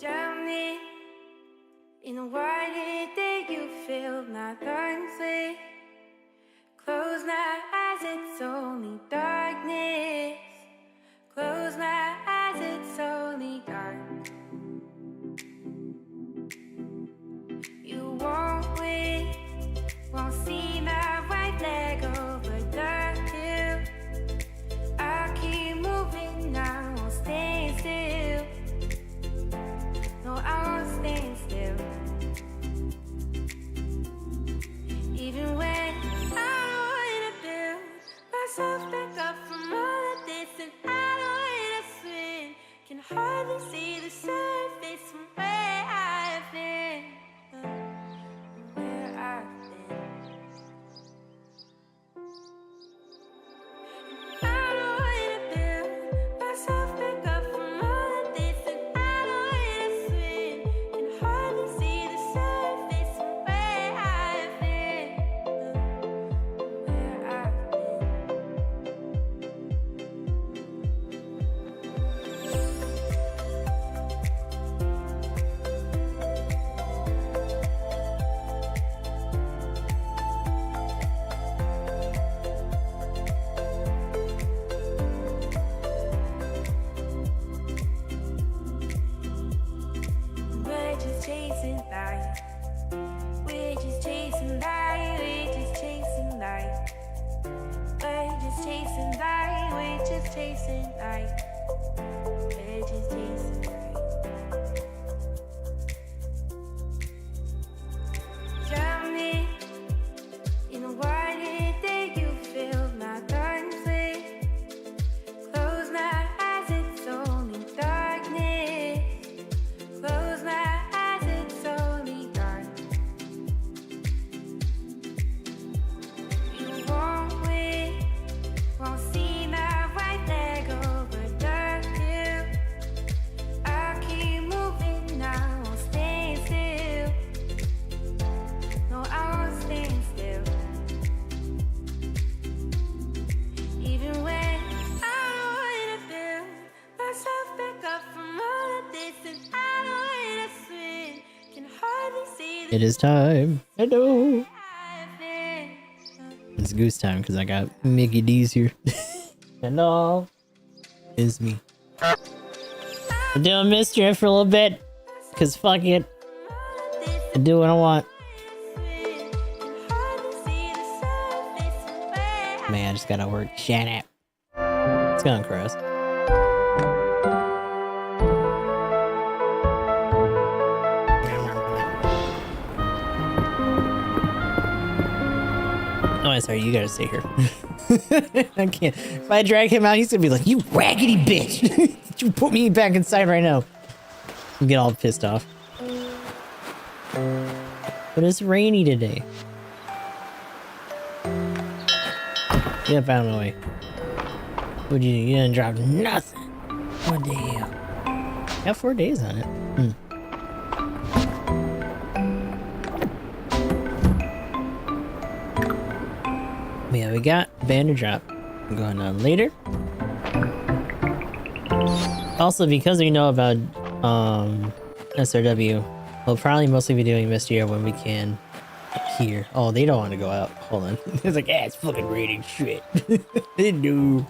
Drown me in a water that you fill my lungs with. Close my eyes, it's only darkness. Close my eyes, it's only dark. You won't win, won't see my white flag over the hill. I'll keep moving, I won't stay still. No, I won't stand still. Even when I don't wanna build myself back up from all of this, and I don't wanna swim, can hardly see the surface from where I've been. Where I've been. I don't wanna build myself back up from all of this, and I don't wanna swim, can hardly see the surface from where I've been. Where I've been. We're just chasing light. We're just chasing light. We're just chasing light. We're just chasing light. We're just chasing light. We're just chasing light. Drown me in the water that you fill my lungs with. Close my eyes, it's only darkness. Close my eyes, it's only dark. You won't win, won't see my white flag over the hill. I'll keep moving, I won't stand still. No, I won't stand still. Even when I don't wanna build myself back up from all of this, and I don't wanna swim, can hardly see the It is time. Hello. I've been. It's goose time because I got Mickey D's here. And all is me. I'm doing Mistria for a little bit because fuck it. I do what I want. Man, I just gotta work. Shut up. It's going cross. Oh, I'm sorry, you gotta stay here. I can't. If I drag him out, he's gonna be like, "You raggedy bitch! You put me back inside right now." And get all pissed off. But it's rainy today. Get up out of my way. What'd you do? You didn't drop nothing. What the hell? Got 4 days on it. Yeah, we got Banner Drop going on later. Also, because we know about SRW, we'll probably mostly be doing Mistria when we can here. Oh, they don't want to go out. Hold on. It's like, it's fucking raining shit. They do.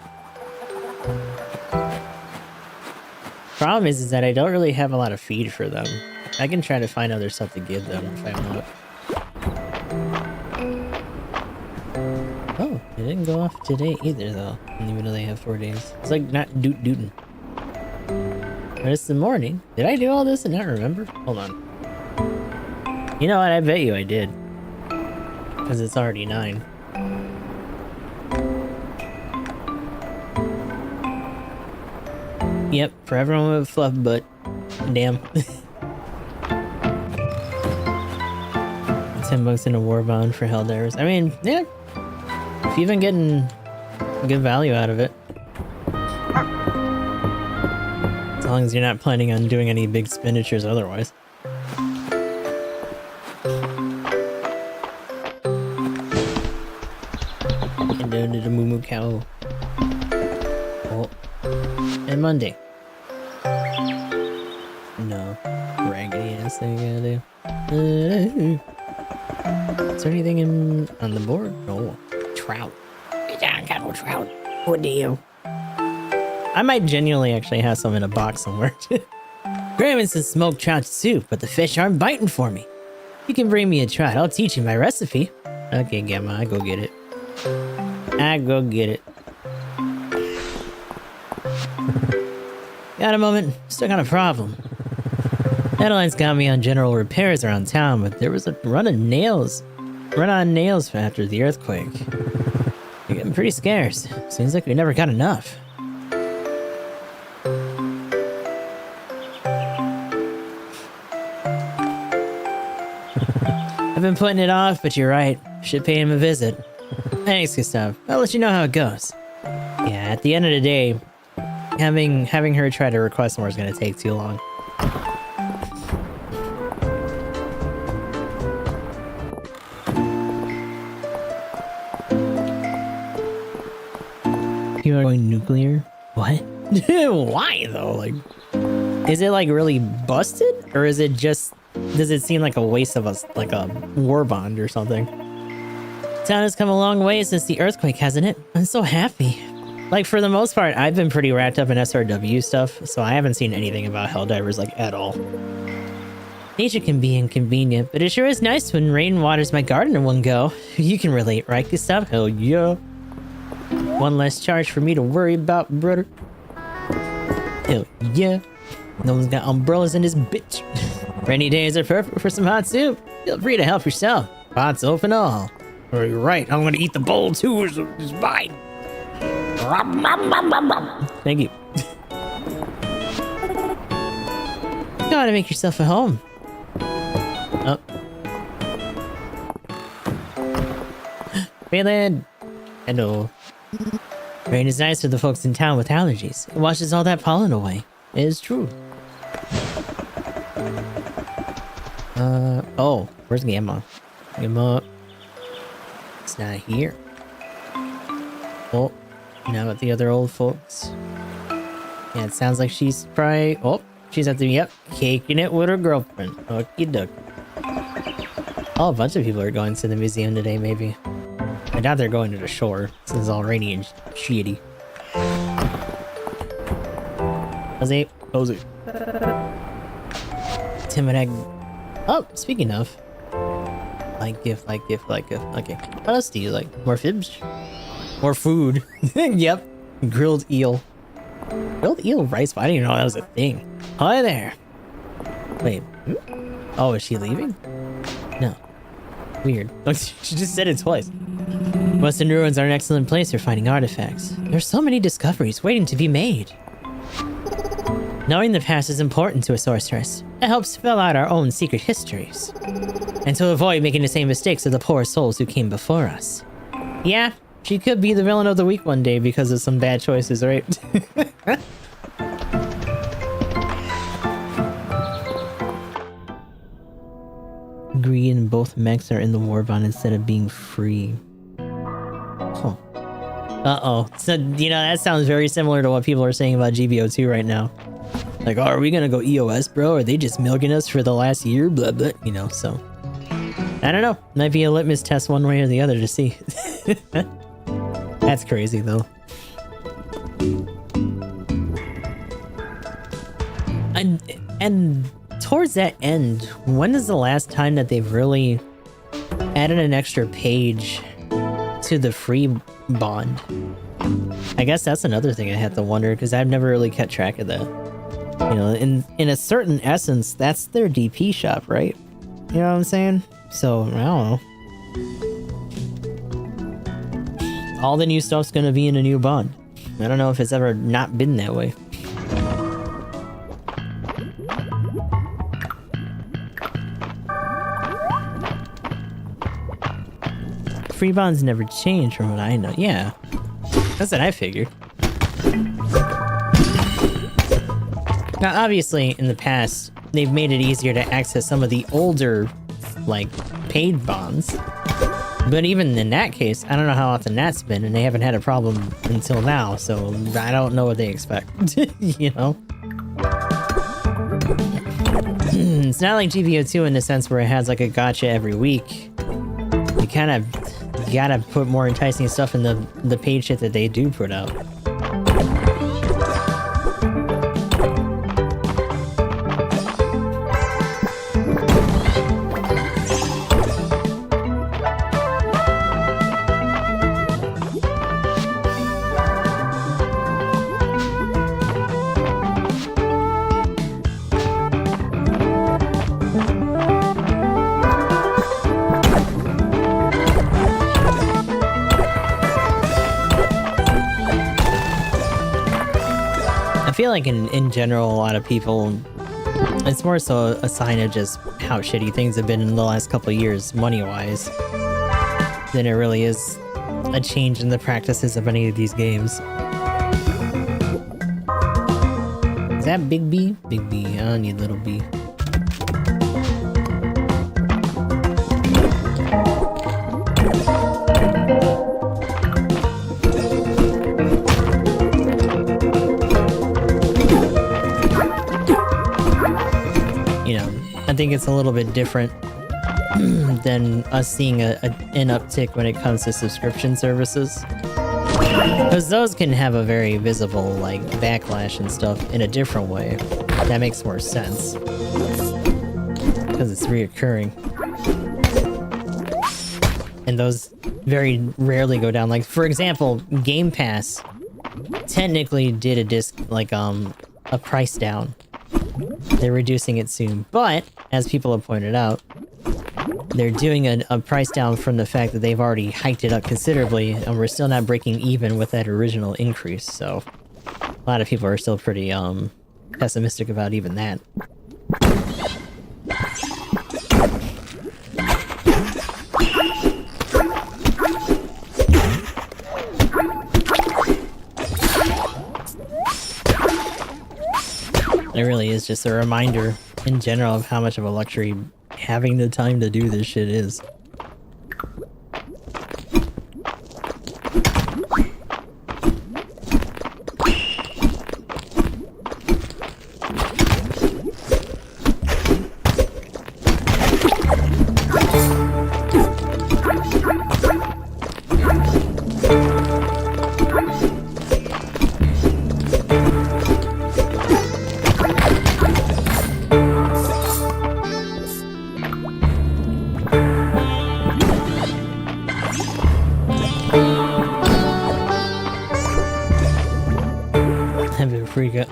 Problem is that I don't really have a lot of feed for them. I can try to find other stuff to give them if I want. Oh, it didn't go off today either, though. Even though they have 4 days. It's like not dootin'. But it's the morning. Did I do all this and not remember? Hold on. You know what? I bet you I did. Because it's already 9. Yep, for everyone with fluff butt. Damn. $10 in a war bond for Helldivers. I mean, yeah. If you've been getting good value out of it. As long as you're not planning on doing any big expenditures otherwise. And down to the Moo Moo Cow. Oh. And Monday. No. more raggedy ass thing I gotta do. Is there anything on the board? No. Trout. I got no trout. What do you? I might genuinely actually have some in a box somewhere. Grandma says smoked trout soup, but the fish aren't biting for me. You can bring me a trout. I'll teach you my recipe. Okay, Gamma, I go get it. I go get it. Got a moment? Still got a problem. Adeline's got me on general repairs around town, but there was a run on nails after the earthquake. They're getting pretty scarce. Seems like we never got enough. I've been putting it off, but you're right. Should pay him a visit. Thanks, Gustav. I'll let you know how it goes. Yeah, at the end of the day, having her try to request more is going to take too long. You are going nuclear? What? Why though? Like, is it like really busted, or is it just? Does it seem like a waste of like a war bond or something? Town has come a long way since the earthquake, hasn't it? I'm so happy. Like, for the most part, I've been pretty wrapped up in SRW stuff, so I haven't seen anything about Helldivers like at all. Nature can be inconvenient, but it sure is nice when rain waters my garden in one go. You can relate, right, Gustav? Hell yeah. One less charge for me to worry about, brother. Hell yeah. No one's got umbrellas in this bitch. Rainy days are perfect for some hot soup. Feel free to help yourself. Pots open all. Oh, you're right. I'm gonna eat the bowl too. It's mine. Thank you. Gotta make yourself at home. Oh. Phelan. Hello. Rain is nice for the folks in town with allergies. It washes all that pollen away. It is true. Oh, where's Gamma? Gamma. It's not here. Oh, now with the other old folks. Yeah, it sounds like she's probably... Oh, she's at the... Yep, caking it with her girlfriend. Okie doke. Oh, a bunch of people are going to the museum today, maybe. I doubt they're going to the shore. This is all rainy and shitty. Cozy. Cozy. Timid egg. Oh, speaking of. Like gift. Okay. What else do you like? More fibs? More food. Yep. Grilled eel. Grilled eel rice? I didn't even know that was a thing. Hi there. Wait. Oh, is she leaving? No. Weird. She just said it twice. Western ruins are an excellent place for finding artifacts. There's so many discoveries waiting to be made. Knowing the past is important to a sorceress. It helps spell out our own secret histories. And to avoid making the same mistakes of the poor souls who came before us. Yeah, she could be the villain of the week one day because of some bad choices, right? Greed and both mechs are in the war bond instead of being free. Huh. Uh-oh. So, you know, that sounds very similar to what people are saying about GBO2 right now. Like, oh, are we gonna go EOS, bro? Are they just milking us for the last year? Blah, blah, you know, so. I don't know. Might be a litmus test one way or the other to see. That's crazy, though. And towards that end, when is the last time that they've really added an extra page to the free bond? I guess that's another thing I have to wonder, because I've never really kept track of that. You know, in a certain essence, that's their DP shop, right? You know what I'm saying? So, I don't know. All the new stuff's gonna be in a new bond. I don't know if it's ever not been that way. Free bonds never change from what I know. Yeah. That's what I figured. Now, obviously, in the past, they've made it easier to access some of the older, like, paid bonds. But even in that case, I don't know how often that's been, and they haven't had a problem until now, so I don't know what they expect, you know? It's not like GPO2 in the sense where it has like a gotcha every week. You kind of gotta put more enticing stuff in the paid shit that they do put out. I feel like in general, a lot of people, it's more so a sign of just how shitty things have been in the last couple of years, money-wise, than it really is a change in the practices of any of these games. Is that Big B? Big B. I don't need Little B. I think it's a little bit different than us seeing an uptick when it comes to subscription services. Because those can have a very visible, like, backlash and stuff in a different way. That makes more sense. Because it's reoccurring. And those very rarely go down. Like, for example, Game Pass technically did a price down. They're reducing it soon, but as people have pointed out, they're doing a price down from the fact that they've already hiked it up considerably, and we're still not breaking even with that original increase. So a lot of people are still pretty pessimistic about even that. It really is just a reminder in general of how much of a luxury having the time to do this shit is.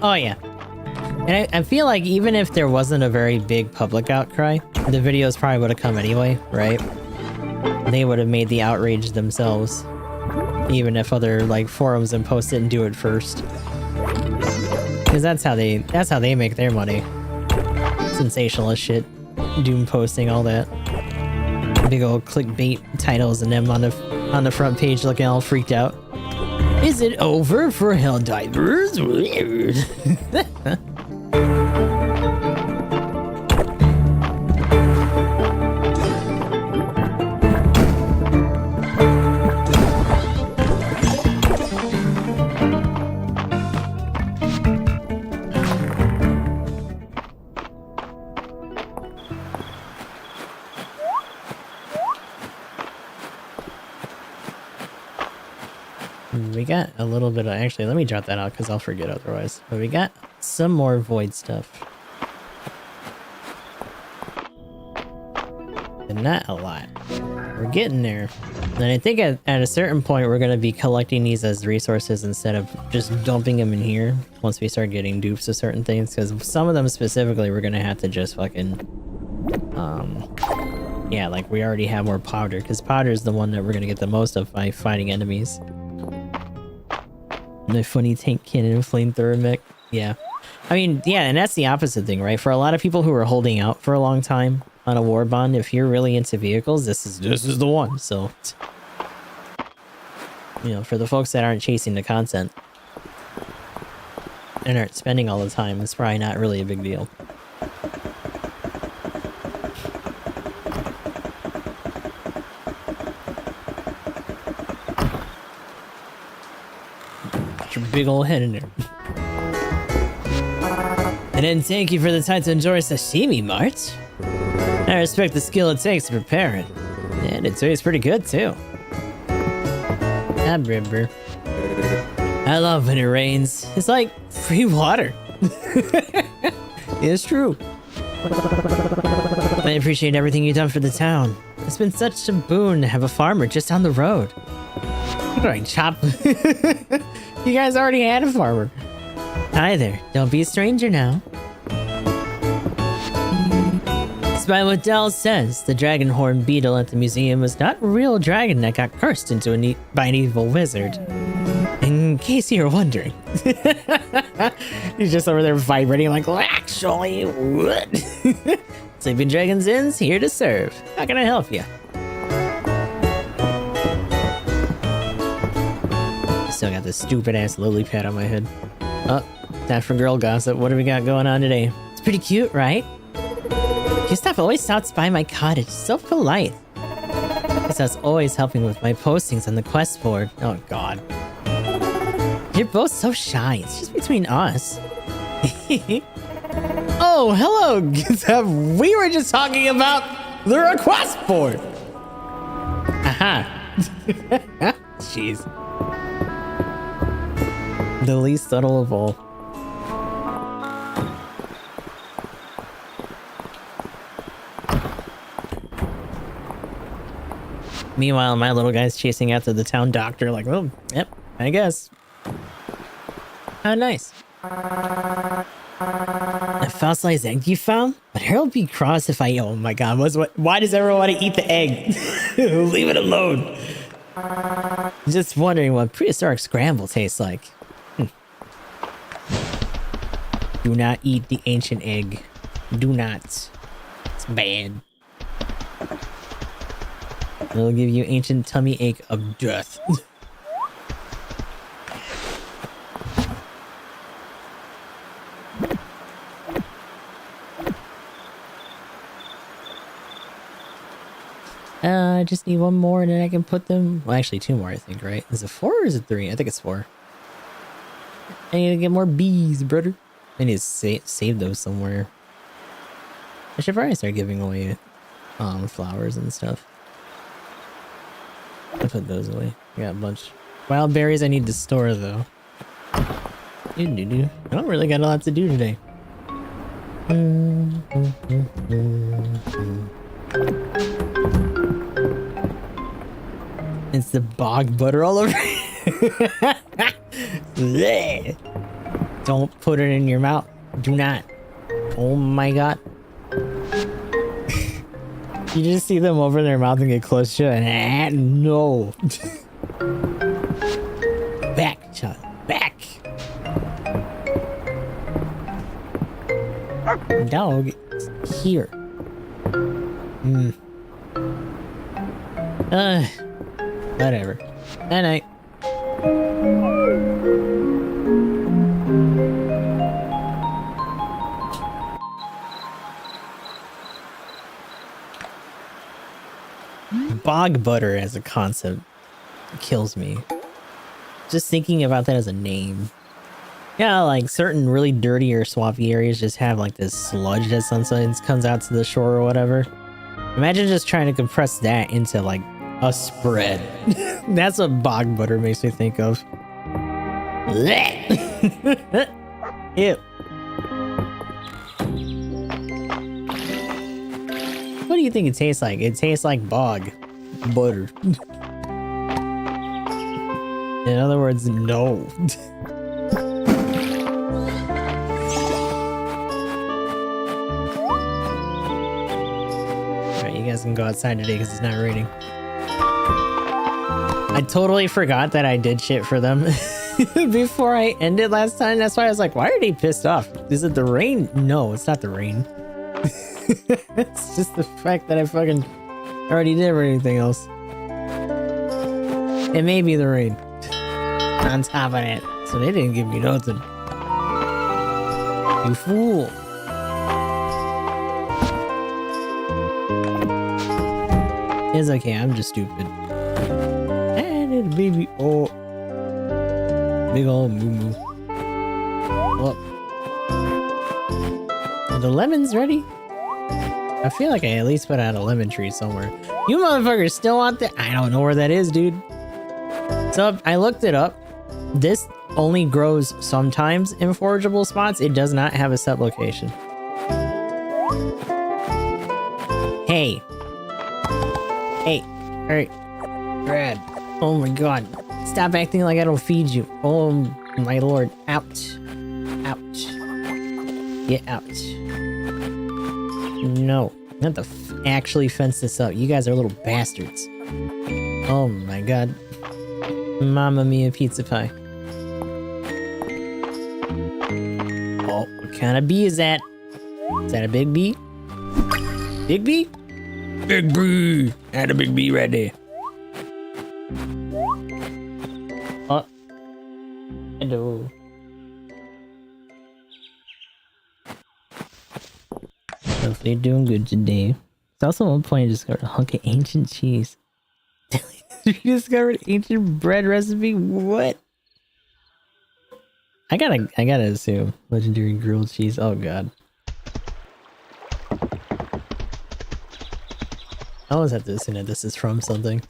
Oh yeah, and I feel like even if there wasn't a very big public outcry, the videos probably would have come anyway, right? They would have made the outrage themselves, even if other like forums and posts didn't do it first, because that's how they make their money. Sensationalist shit, doom posting, all that. Big old clickbait titles and them on the front page looking all freaked out. Is it over for Helldivers? Weird. We got a little bit of, actually, let me jot that out because I'll forget otherwise. But we got some more void stuff. And not a lot. We're getting there. And I think at a certain point we're going to be collecting these as resources instead of just dumping them in here once we start getting dupes of certain things. Because some of them specifically we're going to have to just fucking... yeah, like we already have more powder. Because powder is the one that we're going to get the most of by fighting enemies. The funny tank cannon and flamethrower mech. Yeah. I mean, yeah, and that's the opposite thing, right? For a lot of people who are holding out for a long time on a war bond, if you're really into vehicles, this is the one. So, you know, for the folks that aren't chasing the content and aren't spending all the time, it's probably not really a big deal. Your big old head in there. didn't thank you for the time to enjoy sashimi, Mart. I respect the skill it takes to prepare it. And it tastes pretty good, too. I love when it rains. It's like free water. It's true. I appreciate everything you've done for the town. It's been such a boon to have a farmer just down the road. Right, chop. You guys already had a farmer. Hi there. Don't be a stranger now. Despite what Dell says, the dragon horn beetle at the museum was not a real dragon that got cursed into by an evil wizard. In case you're wondering. He's just over there vibrating like, well, actually, what? Sleeping Dragon's Inn's here to serve. How can I help you? Still got this stupid ass lily pad on my head. Oh, time for girl gossip. What do we got going on today? It's pretty cute, right? Gustav always stops by my cottage, so polite. Gustav's always helping with my postings on the quest board. Oh god. You're both so shy, it's just between us. Oh, hello, Gustav. We were just talking about the request board. Aha. Jeez. The least subtle of all. Meanwhile, my little guy's chasing after the town doctor like, oh, yep, I guess. How nice. A fossilized egg you found? But Harold be cross if I... Oh my god, why does everyone want to eat the egg? Leave it alone. Just wondering what prehistoric scramble tastes like. Do not eat the ancient egg. Do not. It's bad. It'll give you ancient tummy ache of death. I just need one more and then I can put them... Well, actually 2 more, I think, right? Is it 4 or is it 3? I think it's 4. I need to get more bees, brother. I need to save those somewhere. I should probably start giving away flowers and stuff. I'll put those away. I got a bunch. Wild berries I need to store, though. I don't really got a lot to do today. It's the bog butter all over. Don't put it in your mouth. Do not. Oh my god. You just see them over their mouth and get close to it. And no. Back, child. Back. Dog. Here. Whatever. Night night. Bog butter as a concept kills me. Just thinking about that as a name. Yeah, like certain really dirty or swampy areas just have like this sludge that sometimes comes out to the shore or whatever. Imagine just trying to compress that into like a spread. That's what bog butter makes me think of. Ew. What do you think it tastes like? It tastes like bog butter. In other words, no. Alright, you guys can go outside today because it's not raining. I totally forgot that I did shit for them before I ended last time. That's why I was like, why are they pissed off? Is it the rain? No, it's not the rain. It's just the fact that I fucking already did everything else. It may be the rain. On top of that. So they didn't give me nothing. You fool. It's okay, I'm just stupid. And it baby. Oh. Big ol' moo moo. Well. the lemon's ready. I feel like I at least put out a lemon tree somewhere. You motherfuckers still want that? I don't know where that is, dude. So I looked it up. This only grows sometimes in forageable spots. It does not have a set location. Hey. Hey. Alright. Brad. Oh my god. Stop acting like I don't feed you. Oh my lord. Ouch. Ouch. Get out. No. I have to actually fence this up. You guys are little bastards. Oh my god. Mamma mia pizza pie. Oh, what kind of bee is that? Is that a big bee? Big bee? Big bee! I had a big bee right there. Oh. Hello. Hopefully you're doing good today. It's also one point I discovered a hunk of ancient cheese. You discovered ancient bread recipe? What? I gotta assume legendary grilled cheese. Oh god. I always have to assume that this is from something.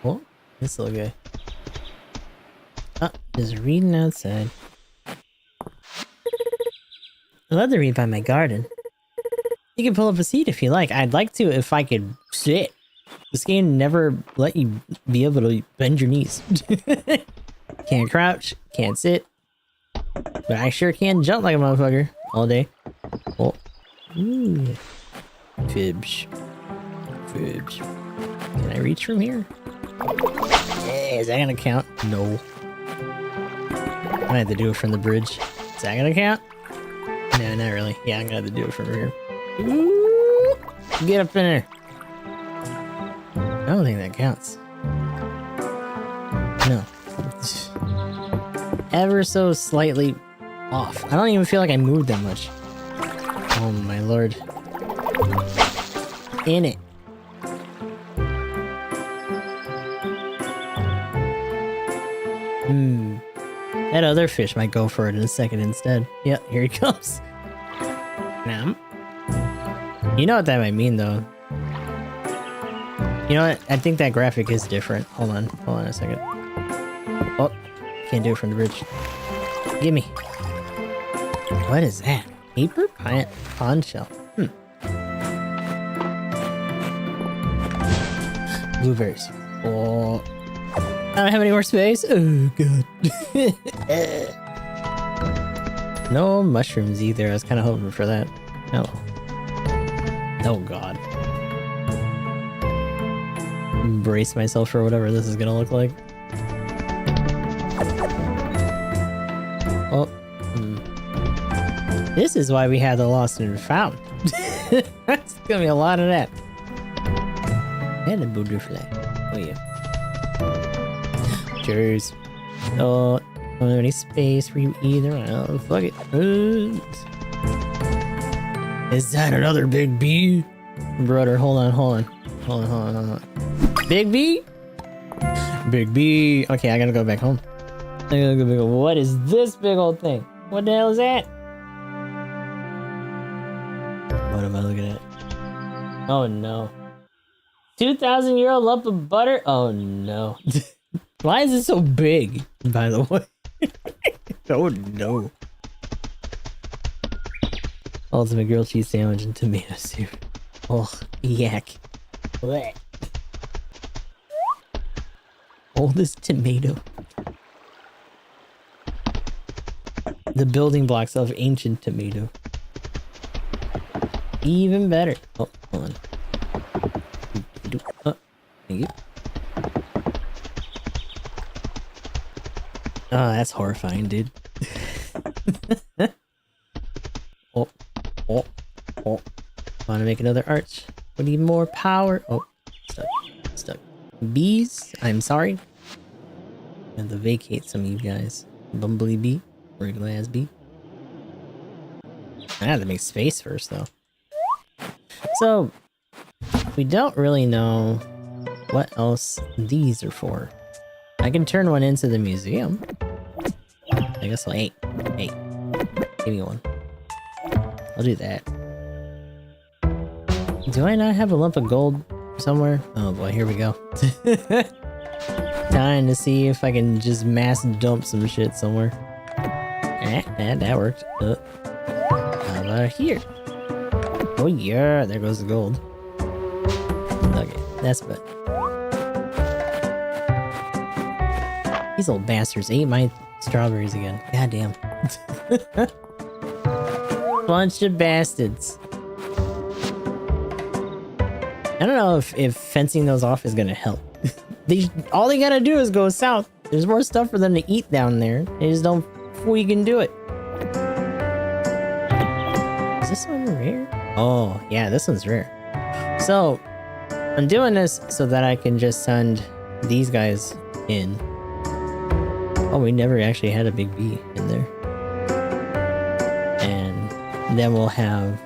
Oh, this little guy. Oh, just reading outside. I'd love to read by my garden. You can pull up a seat if you like. I'd like to if I could sit. This game never let you be able to bend your knees. Can't crouch, can't sit. But I sure can jump like a motherfucker all day. Oh. Ooh. Fibs. Fibs. Can I reach from here? Yeah, is that gonna count? No. I have to do it from the bridge. Is that gonna count? No, not really. Yeah, I'm gonna have to do it from here. Ooh. Get up in there. I don't think that counts. No. Ever so slightly off. I don't even feel like I moved that much. Oh my lord. In it. That other fish might go for it in a second instead. Yep, here he comes. Now, you know what that might mean though. You know what? I think that graphic is different. Hold on a second. Oh, can't do it from the bridge. Gimme. What is that? Paper pond shell. Blueberries. Oh, I don't have any more space. Oh god. No mushrooms either. I was kind of hoping for that. No. Oh god. Brace myself for whatever this is gonna look like. Oh. This is why we had the lost and found. That's gonna be a lot of that. And a butterfly. Oh yeah. Cheers. Oh, I don't have any space for you either. Oh, fuck it. Is that another big bee? Brother, hold on. Big bee? Big bee. Okay, I gotta go back home. What is this big old thing? What the hell is that? What am I looking at? Oh no. 2,000-year-old lump of butter? Oh no. Why is it so big, by the way? Oh no. Ultimate grilled cheese sandwich and tomato soup. Oh, yak. Blech. Oldest tomato. The building blocks of ancient tomato. Even better. Oh, hold on. Oh, thank you. Oh, that's horrifying, dude. Oh. Want to make another arch? We need more power. Oh, stuck. Bees, I'm sorry. I have to vacate some of you guys. Bumblebee bee, regular ass bee. I have to make space first, though. So, we don't really know what else these are for. I can turn one into the museum. I guess I'll, hey, give me one. I'll do that. Do I not have a lump of gold somewhere? Oh boy, here we go. Trying to see if I can just mass dump some shit somewhere. That worked. How about here? Oh yeah, there goes the gold. Okay, that's good. These old bastards ate my strawberries again. Goddamn. Bunch of bastards. I don't know if fencing those off is gonna help. All they gotta do is go south. There's more stuff for them to eat down there. They just don't freaking do it. Is this one rare? Oh, yeah, this one's rare. So, I'm doing this so that I can just send these guys in. Oh, we never actually had a big B in there. And then we'll have,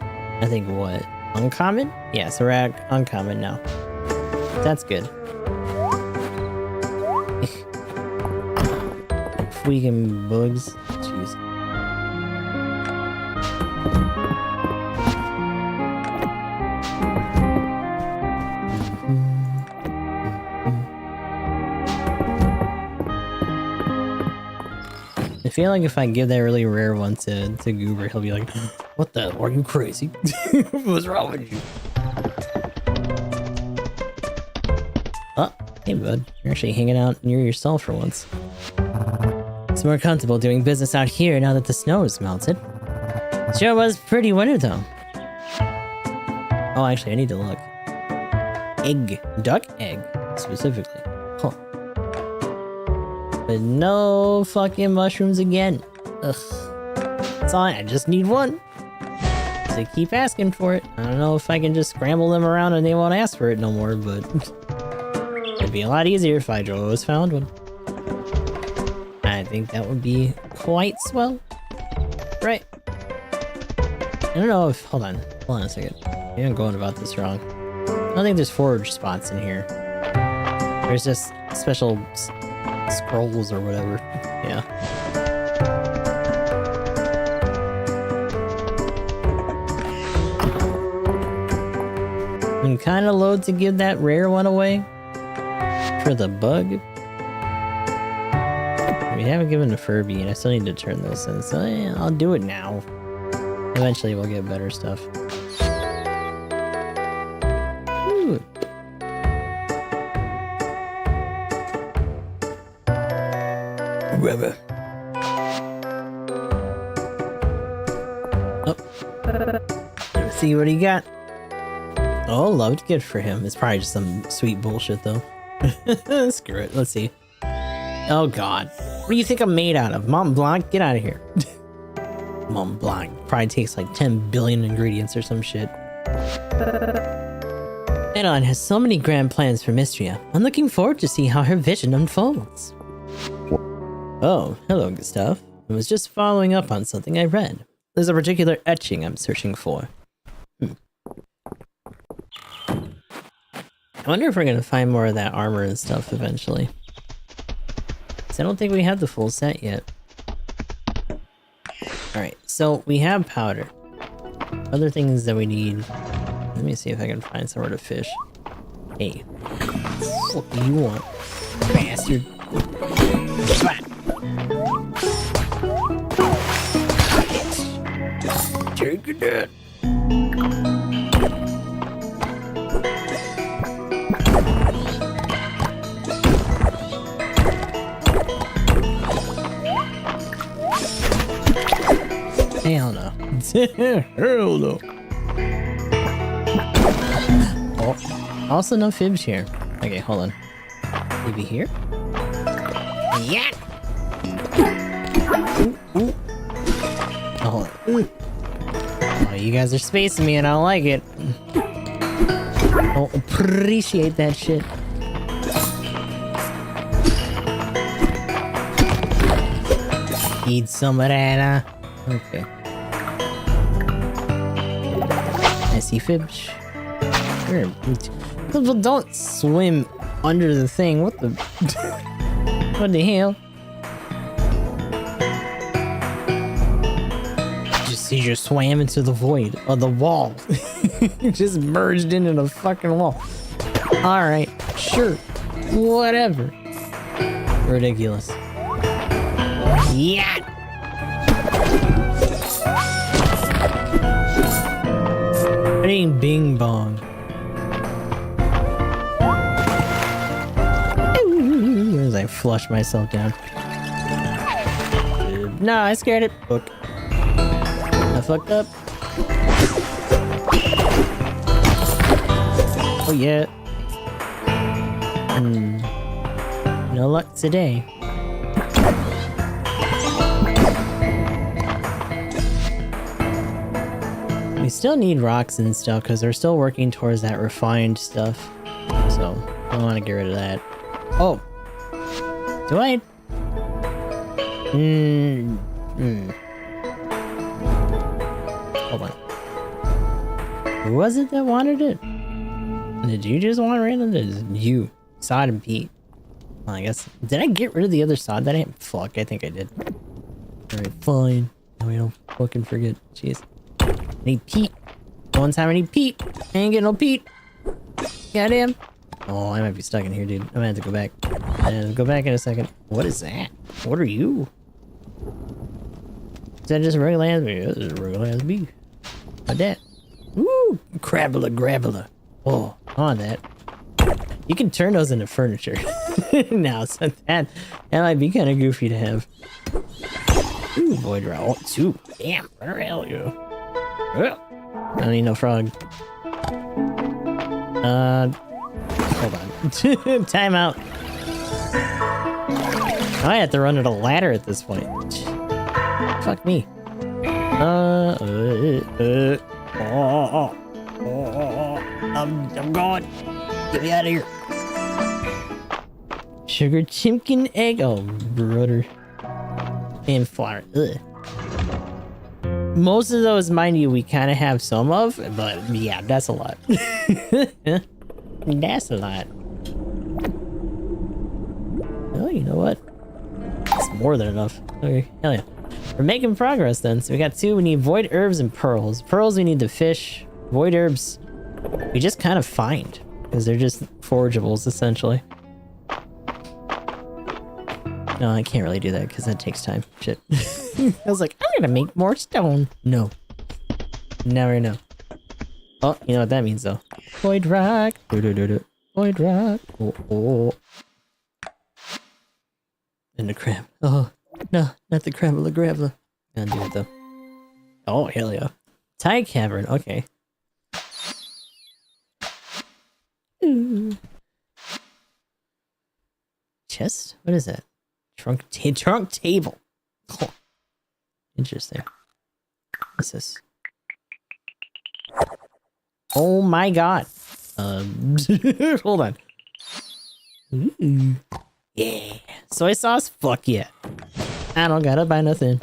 I think, what? Uncommon? Yeah, so we're at uncommon now. That's good. Freaking bugs. Jeez. I feel like if I give that really rare one to Goober, he'll be like, what the? Are you crazy? What's wrong with you? Oh, hey bud. You're actually hanging out near yourself for once. It's more comfortable doing business out here now that the snow is melted. Sure was pretty winter though. Oh, actually, I need to look. Egg. Duck egg, specifically. Huh. But no fucking mushrooms again. Ugh. It's fine, I just need one. They keep asking for it. I don't know if I can just scramble them around and they won't ask for it no more, but it'd be a lot easier if I always found one. I think that would be quite swell. Right. I don't know if... Hold on a second. Maybe I'm going about this wrong. I don't think there's forage spots in here. There's just special scrolls or whatever. Yeah. I'm kind of loath to give that rare one away for the bug. We haven't given a Furby, and I still need to turn those in, so yeah, I'll do it now. Eventually, we'll get better stuff. Ooh. Rubber. Oh. Let's see what he got. Oh, loved gift for him. It's probably just some sweet bullshit, though. Screw it. Let's see. Oh, God. What do you think I'm made out of? Mont Blanc? Get out of here. Mont Blanc probably takes like 10 billion ingredients or some shit. Adeline has so many grand plans for Mistria. I'm looking forward to see how her vision unfolds. Oh, hello, Gustav. I was just following up on something I read. There's a particular etching I'm searching for. I wonder if we're gonna find more of that armor and stuff eventually. I don't think we have the full set yet. Alright, so we have powder. Other things that we need... Let me see if I can find somewhere to fish. Hey. What do you want, bastard? Take it down. Hell no. Hell no. Oh, also no fibs here. Okay, hold on. Maybe here? Yeah! Ooh, ooh. Oh, hold on. Ooh. Oh, you guys are spacing me and I don't like it. Oh, appreciate that shit. Need some of that, huh? Okay. I see fish. People don't swim under the thing. What the? What the hell? Did you see You just swam into the void of the wall. You just merged into the fucking wall. Alright, sure. Whatever. Ridiculous. Yeah. Putting Bing Bong. As I flush myself down. No, I scared it. Fuck. I fucked up. Oh yeah. No luck today. We still need rocks and stuff because they're still working towards that refined stuff. So I want to get rid of that. Oh. Do I? Hold on. Who was it that wanted it? Did you just want random? You. Sod and Pete. Well, I guess. Did I get rid of the other sod that I had? Fuck, I think I did. Alright, fine. Now we don't fucking forget. Jeez. I need Pete. One time I need Pete. I ain't getting no Pete. Goddamn. Oh, I might be stuck in here, dude. I'm gonna have to go back. Go back in a second. What is that? What are you? Is that just regular ass beef? This is regular ass beef. Like that. Woo! Crabbler, grabbler. Oh, on that. You can turn those into furniture now, so that might be kind of goofy to have. Ooh, void route. Oh, two. Damn, where the hell are you? I don't need no frog. Hold on. Time out. I have to run at a ladder at this point. Fuck me. I'm going. Get me out of here. Sugar chimkin egg. Oh, brother. And flour. Ugh. Most of those, mind you, we kind of have some of, but yeah, that's a lot. That's a lot. Oh, you know what? It's more than enough. Okay, hell yeah. We're making progress then. So we got two. We need void herbs and pearls. Pearls we need to fish. Void herbs we just kind of find because they're just forageables essentially. No, I can't really do that because that takes time. Shit. I was like, I'm gonna make more stone. No. Never know. Oh, you know what that means though. Void rock. Void rock. Oh, oh. And the crab. Oh, no, not the crabbler grabbler. I'll do it though. Oh, hell yeah. Tide cavern, okay. Ooh. Chest? What is that? Trunk table. Oh. Interesting. What's this? Oh my god. Hold on. Ooh. Yeah. Soy sauce? Fuck yeah. I don't gotta buy nothing.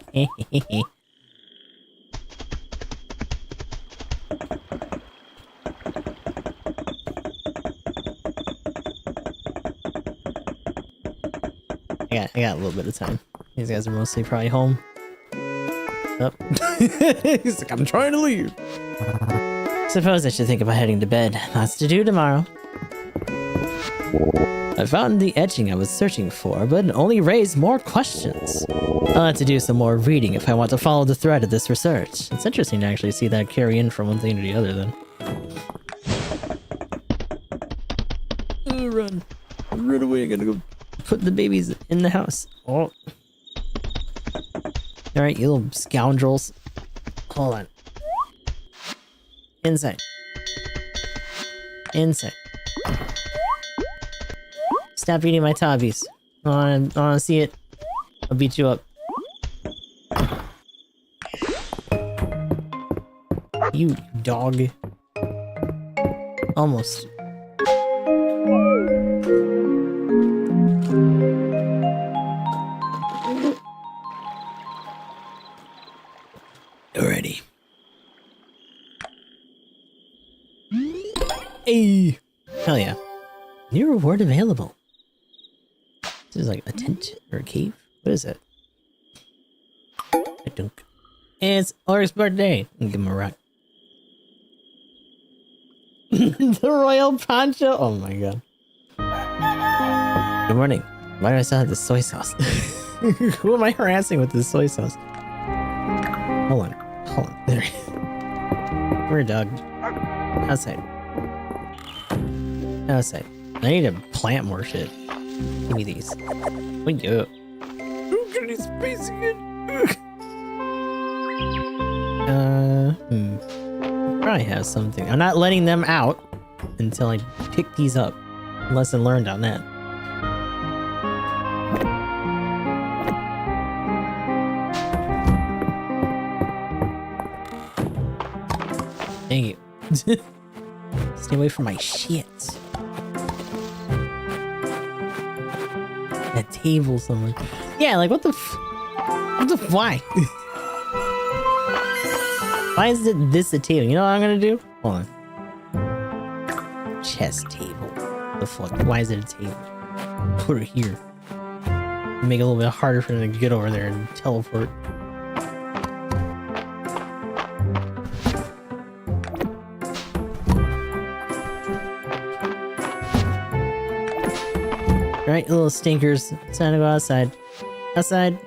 I got a little bit of time. These guys are mostly probably home. Oh. He's like, I'm trying to leave. Suppose I should think about heading to bed. Lots to do tomorrow. I found the etching I was searching for, but it only raised more questions. I'll have to do some more reading if I want to follow the thread of this research. It's interesting to actually see that carry in from one thing to the other then. Oh, run. Run away, I gotta go put the babies in the house. Oh. Alright, you little scoundrels. Hold on. Inside. Inside. Stop eating my tobbies. I wanna see it. I'll beat you up. You dog. Almost. Alrighty. Hey! Hell yeah. New reward available. This is like a tent or a cave. What is it? I dunk. It's Ulrich's birthday. Give him a rock. The royal poncho. Oh my god. Good morning. Why do I still have the soy sauce? Who am I harassing with this soy sauce? Hold on. Hold on. There. Come here, dog. Outside. Outside. I need to plant more shit. Give me these. Oh, yeah. Look at his face again. Probably have something. I'm not letting them out until I pick these up. Lesson learned on that. Thank you. Stay away from my shit. That table somewhere. Yeah, like what the why? Why is this a table? You know what I'm gonna do? Hold on. Chess table. The fuck? Why is it a table? Put it here. Make it a little bit harder for them to get over there and teleport. Alright, little stinkers. It's time to go outside. Outside.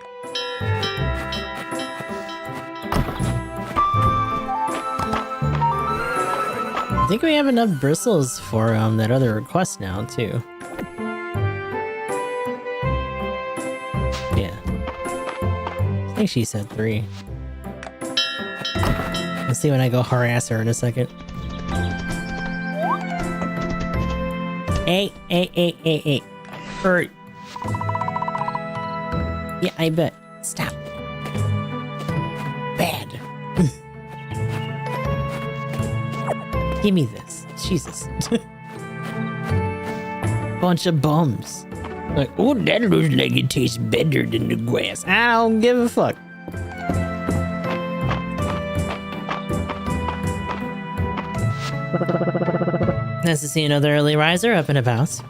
I think we have enough bristles for that other request now, too. Yeah. I think she said 3. Let's see when I go harass her in a second. Hey. Hurry. Yeah, I bet. Stop. Bad. Give me this. Jesus. Bunch of bums. Like, oh, that looks like it tastes better than the grass. I don't give a fuck. Nice to see another early riser up and about.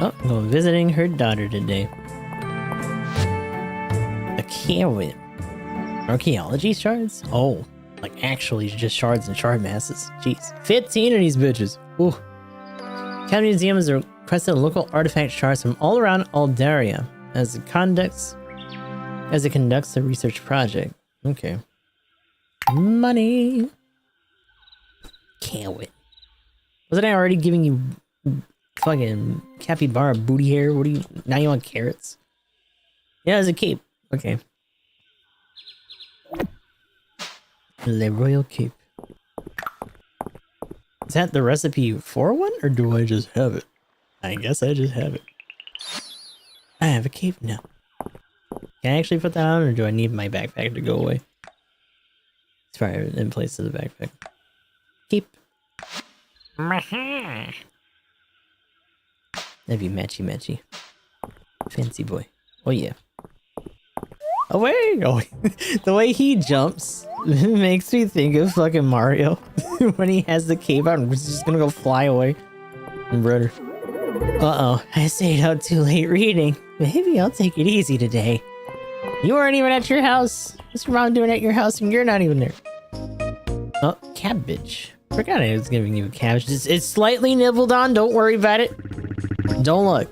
Oh, going visiting her daughter today. A carrot. Archaeology shards? Oh, like actually just shards and shard masses. Jeez. 15 of these bitches. Ooh. County Museums requested local artifact shards from all around Aldaria as it conducts a research project. Okay. Money. Carrot. Wasn't I already giving you fucking capybara booty hair? What do you now you want carrots? Yeah, there's a cape. Okay. Le Royal Cape. Is that the recipe for one, or do I just have it? I guess I just have it. I have a cape now. Can I actually put that on, or do I need my backpack to go away? It's probably in place of the backpack. Cape. That'd be matchy. Fancy boy. Oh yeah. Away! Oh, the way he jumps makes me think of fucking Mario when he has the cape on and he's just gonna go fly away. Brother. Uh-oh, I stayed out too late reading. Maybe I'll take it easy today. You weren't even at your house. What's your mom doing at your house and you're not even there? Oh, cabbage. Forgot I was giving you a cabbage. It's slightly nibbled on, don't worry about it. Don't look.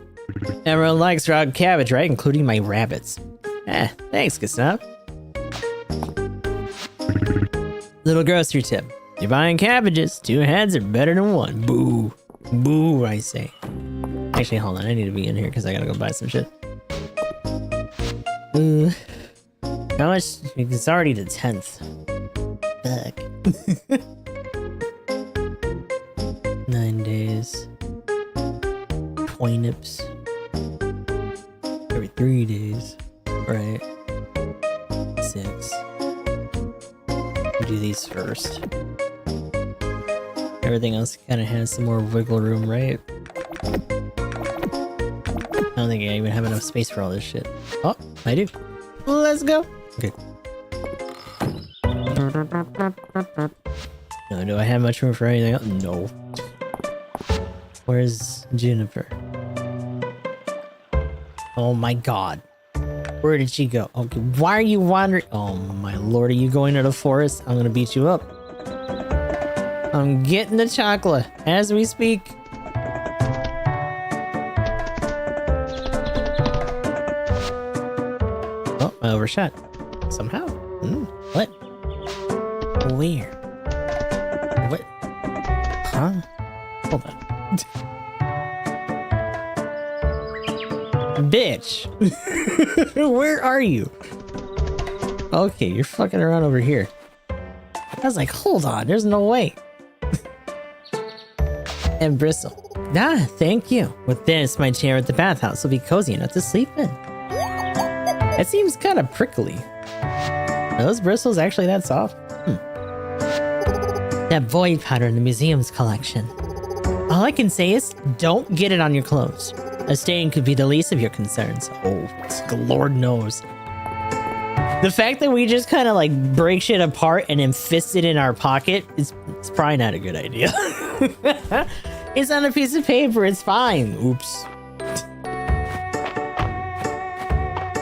Everyone likes raw cabbage, right? Including my rabbits. Thanks, Gustav. Little grocery tip. You're buying cabbages. 2 heads are better than 1. Boo. Boo, I say. Actually, hold on. I need to be in here because I gotta go buy some shit. How much? It's already the 10th. Fuck. 9 days. 20 nips. Every 3 days. Right. 6. We'll do these first. Everything else kind of has some more wiggle room, right? I don't think I even have enough space for all this shit. Oh, I do. Let's go. Okay. No, do I have much room for anything else? No. Where's Juniper? Oh my god. Where did she go? Okay, why are you wandering? Oh my lord, are you going to the forest? I'm gonna beat you up. I'm getting the chocolate as we speak. Oh, I overshot. Somehow. What? Where? What? Huh? Hold on. Bitch! Where are you? Okay, you're fucking around over here. I was like, hold on, there's no way. And bristle. Ah, thank you. With this, my chair at the bathhouse will be cozy enough to sleep in. It seems kind of prickly. Are those bristles actually that soft? That void powder in the museum's collection. All I can say is, don't get it on your clothes. A stain could be the least of your concerns. Oh, the Lord knows. The fact that we just kind of like break shit apart and then fist it in our pocket is probably not a good idea. It's on a piece of paper, it's fine. Oops.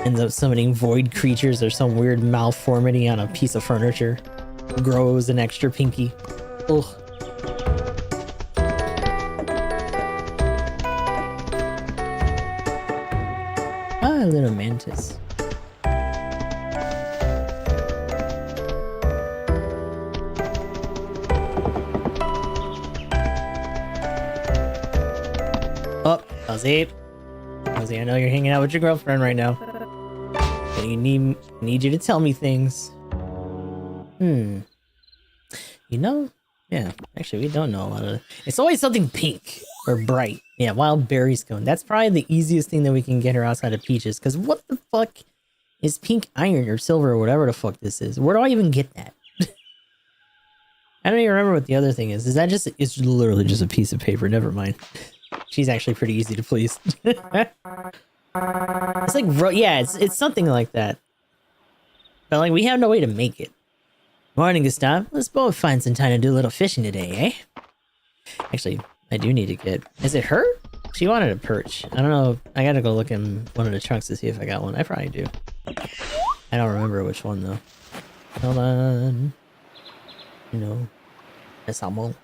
Ends up summoning void creatures or some weird malformity on a piece of furniture. Grows an extra pinky. Ugh. Ah, little mantis. Oh, Ozzy. Ozzy, I know you're hanging out with your girlfriend right now. I need you to tell me things. You know? Yeah, actually, we don't know a lot of... It's always something pink or bright. Yeah, wild berry scone. That's probably the easiest thing that we can get her outside of peaches. Because what the fuck is pink iron or silver or whatever the fuck this is? Where do I even get that? I don't even remember what the other thing is. Is that just... It's literally just a piece of paper. Never mind. She's actually pretty easy to please. It's like... Yeah, it's something like that. But like, we have no way to make it. Morning, Gustav. Let's both find some time to do a little fishing today, eh? Actually, I do need to get... Is it her? She wanted a perch. I don't know. I gotta go look in one of the trunks to see if I got one. I probably do. I don't remember which one, though. Hold on. You know. That's salmon.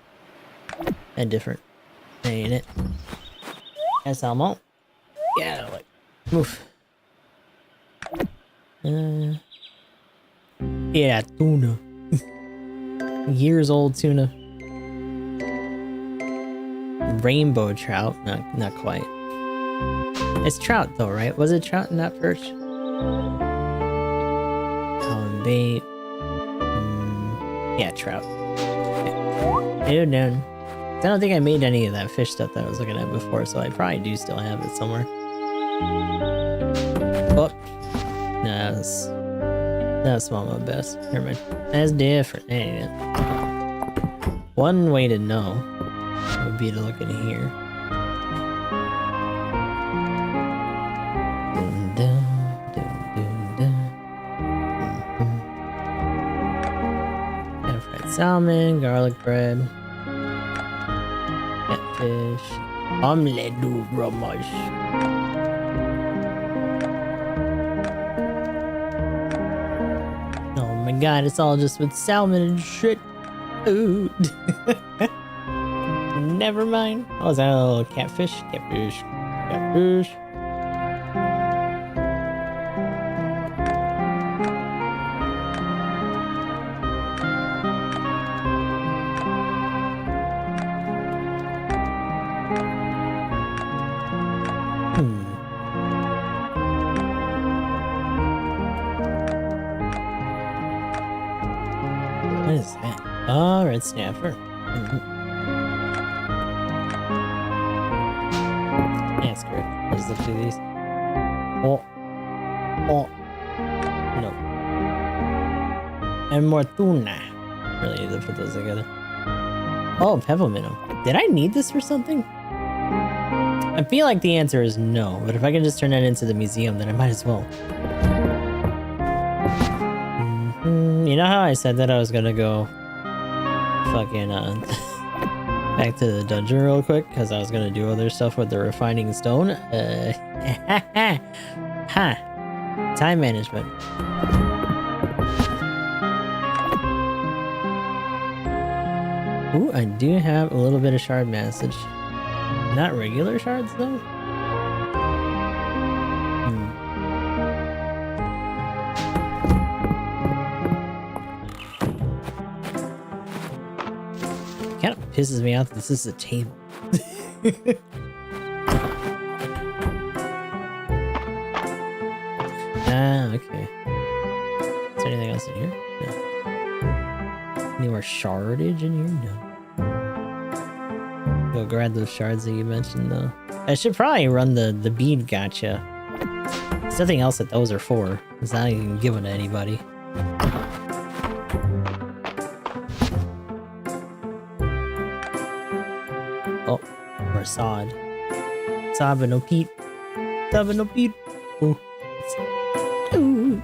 And different. Ain't it? That's salmon. Yeah, like... Move. Yeah, tuna. Years old tuna. Rainbow trout. Not quite. It's trout though, right? Was it trout in that perch? Bait. Yeah, trout. Okay. Dude. I don't think I made any of that fish stuff that I was looking at before, so I probably do still have it somewhere. Oh. That's one of my best. Never mind. That's different. Hey, one way to know would be to look in here. And fried salmon, garlic bread, catfish, omelette du fromage. God, it's all just with salmon and shit. Ooh. Never mind. Oh, is that a little catfish? Catfish. What is that? Oh, red snapper. Yeah, screw it. I'll just look through these. Oh. No. And more tuna. Really need to put those together. Oh, peppermint. Did I need this for something? I feel like the answer is no, but if I can just turn that into the museum, then I might as well. You know how I said that I was gonna go fucking back to the dungeon real quick because I was gonna do other stuff with the refining stone? Ha! Time management. Ooh, I do have a little bit of shard message. Not regular shards though. Kind of pisses me off that this is a table. Ah, okay. Is there anything else in here? No. Any more shardage in here? No. Go grab those shards that you mentioned though. I should probably run the bead gotcha. There's nothing else that those are for. It's not even given to anybody. Oh, or sod. Sod but no peat. Sod but no peat. Ooh. Ooh.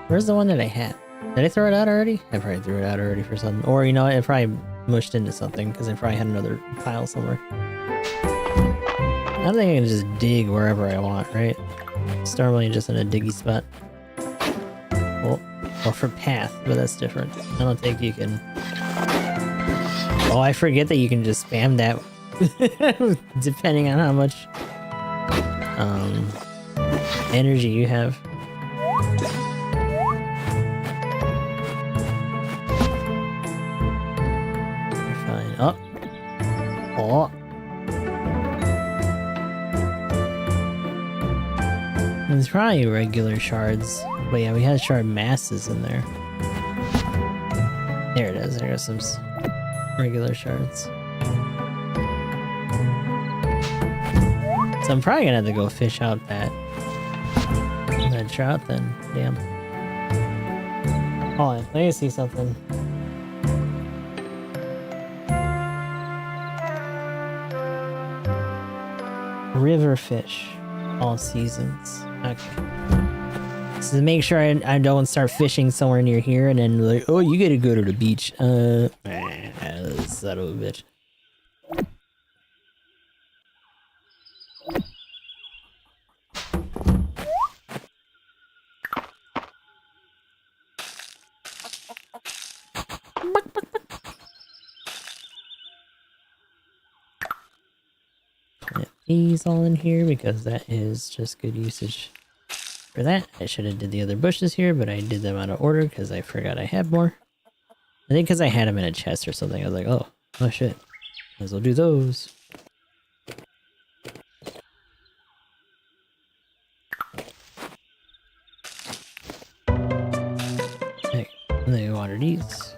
Where's the one that I had? Did I throw it out already? I probably threw it out already for something. Or, you know what? It probably mushed into something because I probably had another pile somewhere. I think I can just dig wherever I want, right? It's normally just in a diggy spot. Well, or for path, but that's different. I don't think you can... Oh, I forget that you can just spam that depending on how much energy you have. You're fine. Oh. Oh. There's probably regular shards. But yeah, we had shard masses in there. There it is. There are some regular shards. So I'm probably gonna have to go fish out that trout then. Damn. Hold on, let me see something. River fish. All seasons. Okay. So to make sure I don't start fishing somewhere near here and then like, oh, you gotta go to the beach. Son of a bitch. Plant these all in here because that is just good usage for that. I should have did the other bushes here, but I did them out of order because I forgot I had more. I think because I had them in a chest or something. I was like, oh shit. Might as well do those. Okay, and then we water these.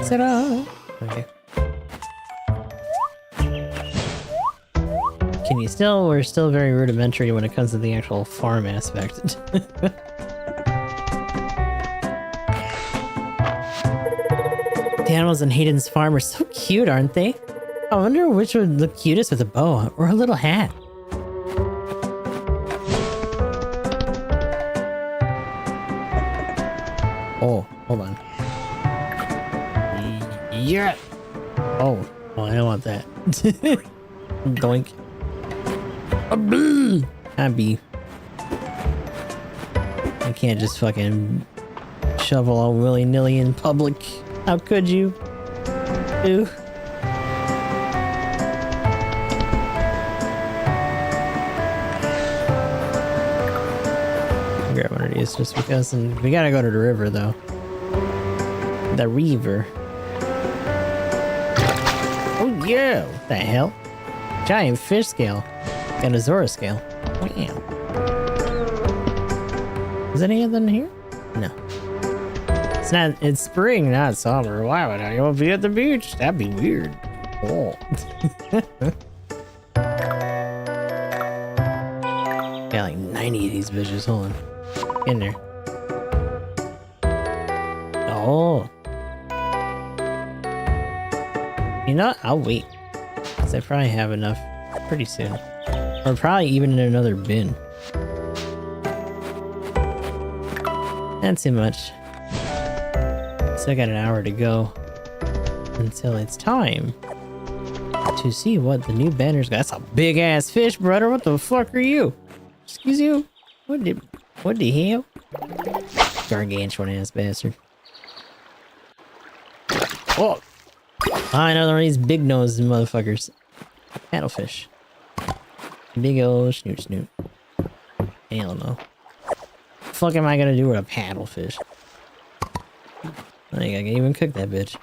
Ta-da! Okay. Can you still? We're still very rudimentary when it comes to the actual farm aspect. The animals in Hayden's farm are so cute, aren't they? I wonder which would look cutest with a bow or a little hat. Oh, hold on. Yeah. Oh, I don't want that. Doink. Happy. I can't just fucking shovel all willy-nilly in public. How could you? Ew. I'll grab one of these just because, and we gotta go to the river though. The river. Oh yeah! What the hell? Giant fish scale. And a Zora scale. Wow. Is any of them here? No. It's not, it's spring, not summer. Why would I be at the beach? That'd be weird. Oh. Got like 90 of these bitches. Hold on. In there. Oh. You know what? I'll wait. Because I probably have enough pretty soon. Or probably even in another bin. Not too much. Still got an hour to go until it's time to see what the new banner's got. That's a big ass fish, brother. What the fuck are you? Excuse you? What the hell? Gargantuan ass bastard. Oh! I know there are these big nosed motherfuckers. Paddlefish. Big ol' snoot. Hell no. Fuck am I gonna do with a paddlefish? I think I can even cook that bitch.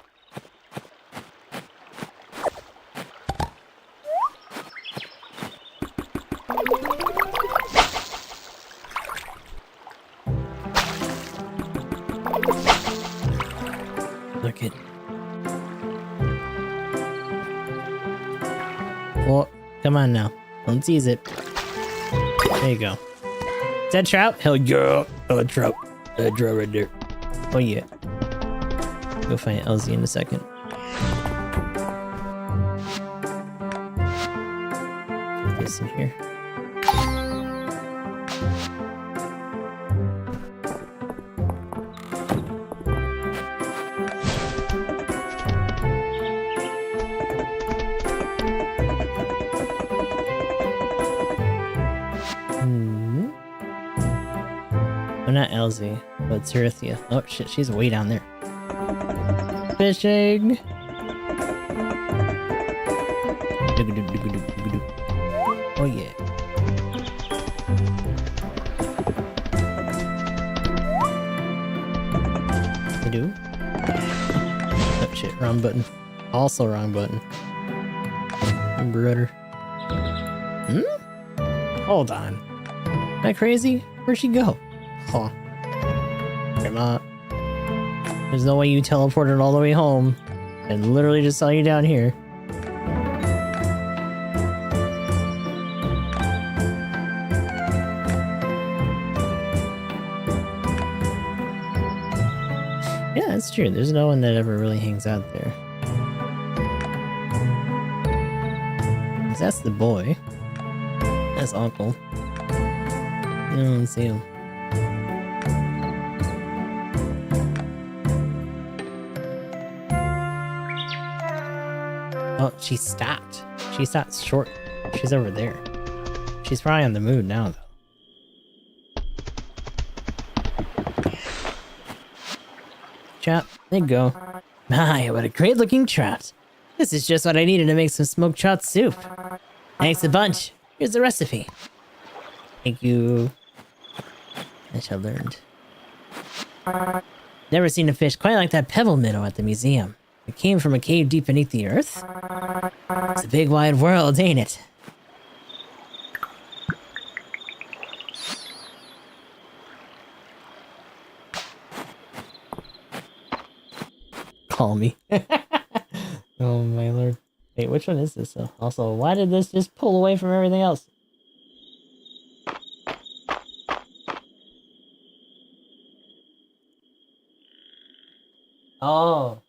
Look it. Well, come on now. Don't tease it. There you go. Is that trout? Hell yeah. Oh, a trout. A trout right there. Oh yeah. Go find Elsie in a second. Put this in here. Oh, not Elsie, but Cerithia. Oh shit, she's way down there. Fishing! Oh yeah. I do? Oh shit, wrong button. Also wrong button. Brother. Hold on. Am I crazy? Where'd she go? Huh. Come on. There's no way you teleported all the way home and literally just saw you down here. Yeah, that's true. There's no one that ever really hangs out there. 'Cause that's the boy. That's Uncle. I don't see him. Oh, she stopped. She stopped short. She's over there. She's probably on the moon now, though. Trout, there you go. My, what a great looking trout. This is just what I needed to make some smoked trout soup. Thanks a bunch. Here's the recipe. Thank you. I shall learn. Never seen a fish quite like that pebble minnow at the museum. It came from a cave deep beneath the earth. It's a big wide world, ain't it? Call me. Oh my lord. Wait, which one is this though? Also, why did this just pull away from everything else? Oh.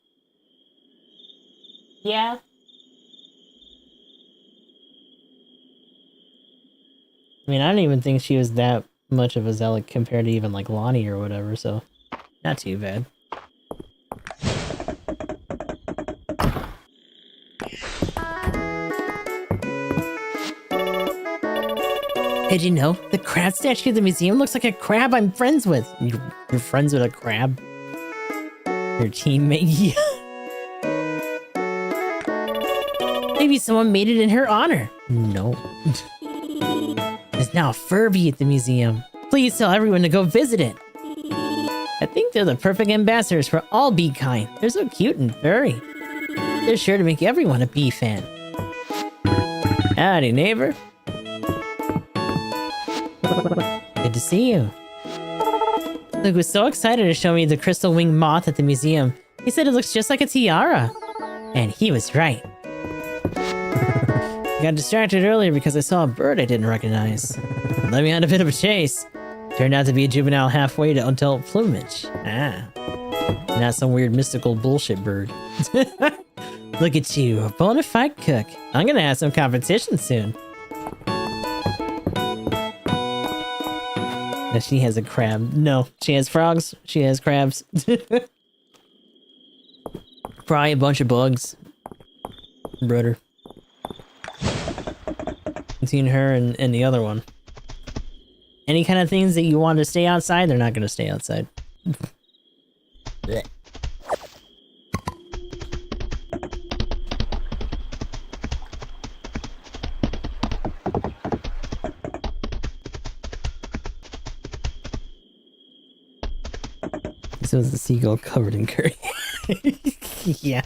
Yeah. I mean, I don't even think she was that much of a zealot compared to even like Lonnie or whatever, so not too bad. Did you know the crab statue at the museum looks like a crab I'm friends with? You're friends with a crab? Your teammate? Maybe someone made it in her honor. No. There's now a Furby at the museum. Please tell everyone to go visit it. I think they're the perfect ambassadors for all bee kind. They're so cute and furry. They're sure to make everyone a bee fan. Howdy, neighbor. Good to see you. Luke was so excited to show me the crystal winged moth at the museum. He said it looks just like a tiara. And he was right. I got distracted earlier because I saw a bird I didn't recognize. It led me on a bit of a chase. Turned out to be a juvenile halfway to adult plumage. Ah. Not some weird mystical bullshit bird. Look at you, a bona fide cook. I'm gonna have some competition soon. Now she has a crab. No, she has frogs. She has crabs. Probably a bunch of bugs. Brother. between her and the other one. Any kind of things that you want to stay outside, they're not gonna stay outside. Blech. This was a seagull covered in curry. Yeah.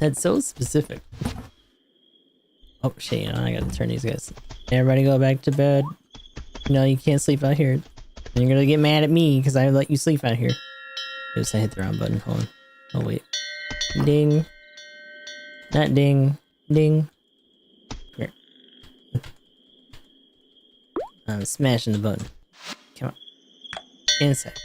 That's so specific. Oh shit, you know, I gotta turn these guys. Everybody go back to bed. No, you can't sleep out here. You're gonna get mad at me because I let you sleep out here. Oops, I hit the wrong button. Hold on. Oh wait. Ding. Not ding. Ding. Here. I'm smashing the button. Come on. Inside.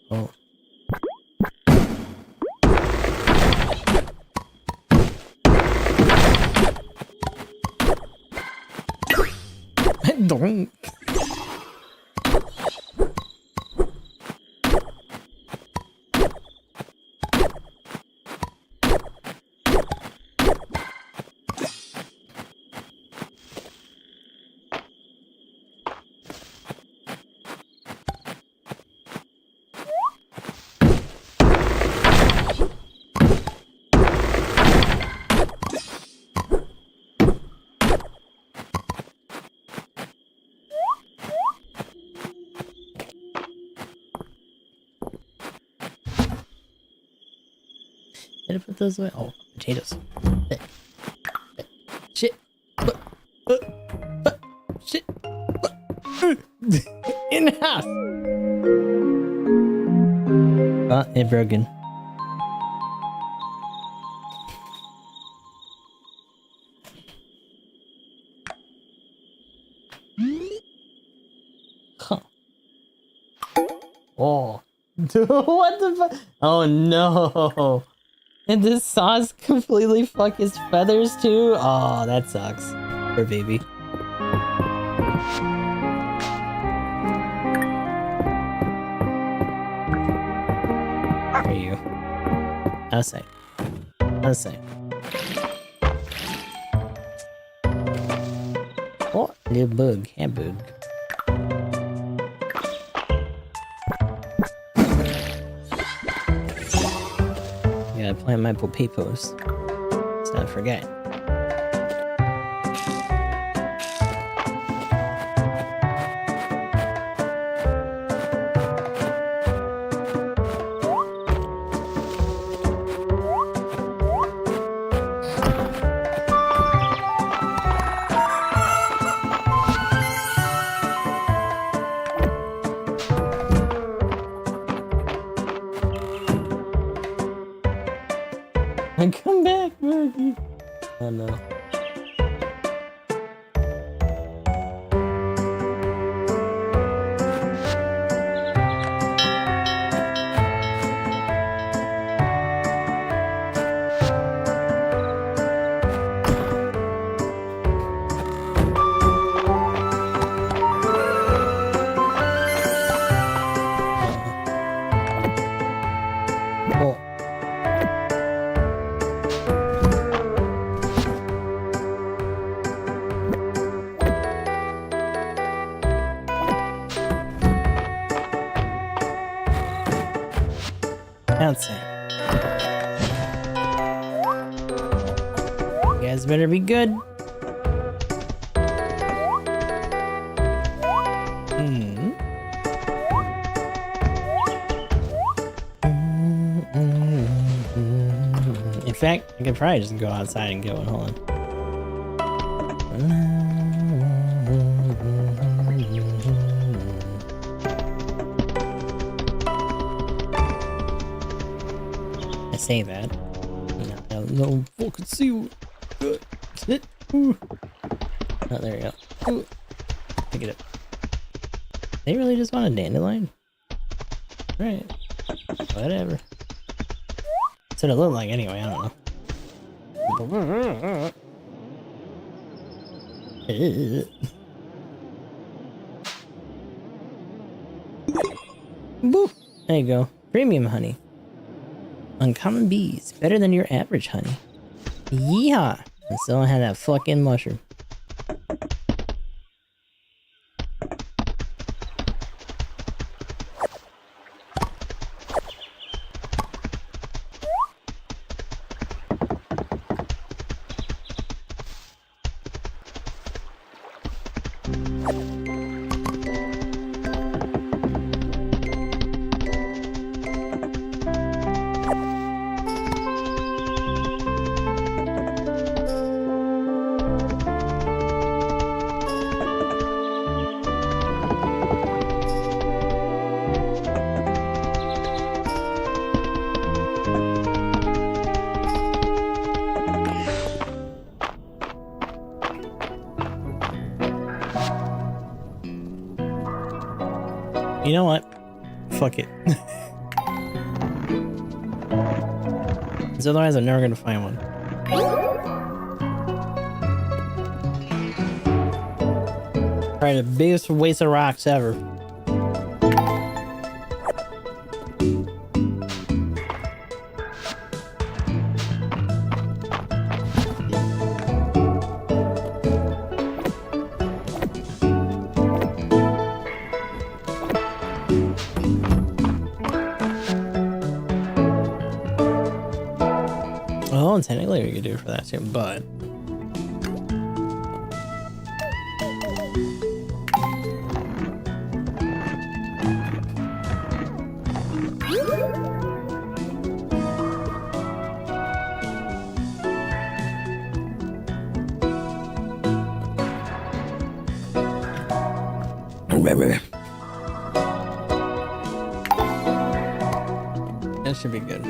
Oh. Don't. Did I put those away? Oh, potatoes. Shit. Shit. In the house. Oh, it broken. Huh. Oh. What the fuck? Oh no. And this sauce completely fuck his feathers too? Oh, that sucks. Poor baby. Where are you? Outside. Outside. Oh, little bug. Yeah, bug. I plant my potatoes. Let's not forget. Come back, Murphy. Oh no. Oh. Outside. You guys better be good. In fact, I could probably just go outside and get one. Hold on. I say that. No fucking see what. Oh, there we go. Ooh. Pick it up. They really just want a dandelion? Alright. Whatever. That's what it looked like anyway, I don't know. Boop. There you go. Premium honey. Uncommon bees. Better than your average honey. Yeehaw. I still don't have that fucking mushroom. You know what? Fuck it. Because otherwise I'm never gonna find one. Probably the biggest waste of rocks ever. Well, technically we could do it for that too, but that should be good.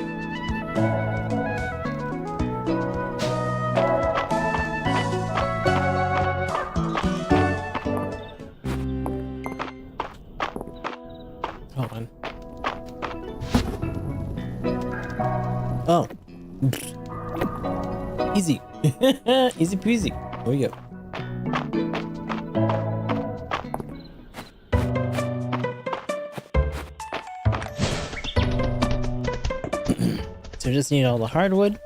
Hold on. Oh. Easy. Easy peasy. There we go. So just need all the hardwood.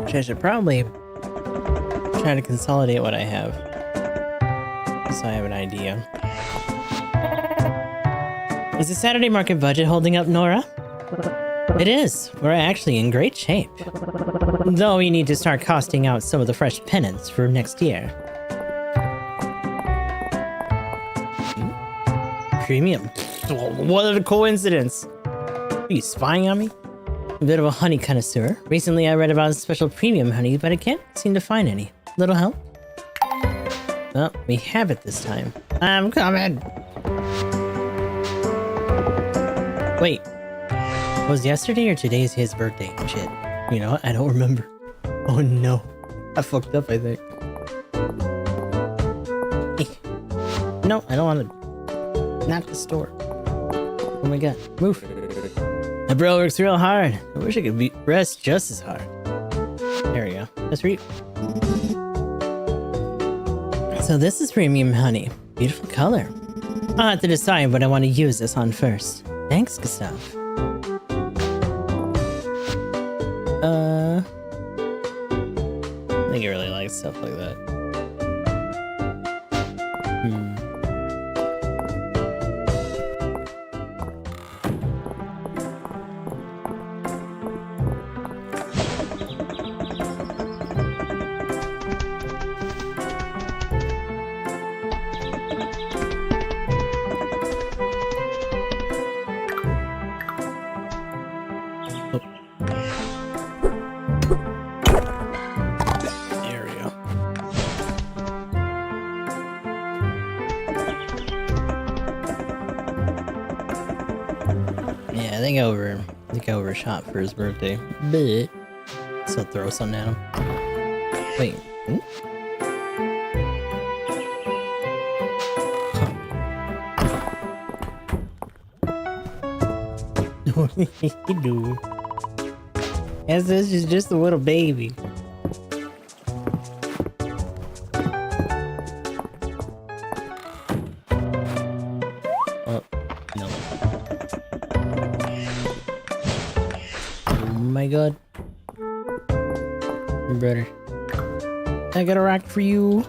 Which I should probably try to consolidate what I have, so I have an idea. Is the Saturday market budget holding up, Nora? It is. We're actually in great shape. Though we need to start costing out some of the fresh pennants for next year. Premium. What a coincidence. Are you spying on me? A bit of a honey connoisseur. Recently I read about special premium honey, but I can't seem to find any. Little help? Well, we have it this time. I'm coming. Wait. Was yesterday or today's his birthday? Shit. You know what? I don't remember. Oh no. I fucked up, I think. No, I don't want to. Not the store. Oh my god. Move. My bro works real hard. I wish I could rest just as hard. There we go. Let's read. So this is premium honey. Beautiful color. I'll have to decide what I want to use this on first. Thanks, Gustav. I think he really likes stuff like that. I think I overshot for his birthday, but still throw something at him. Wait. Huh. As this is just a little baby. Oh, no. Oh my god. Brother. I got a rock for you.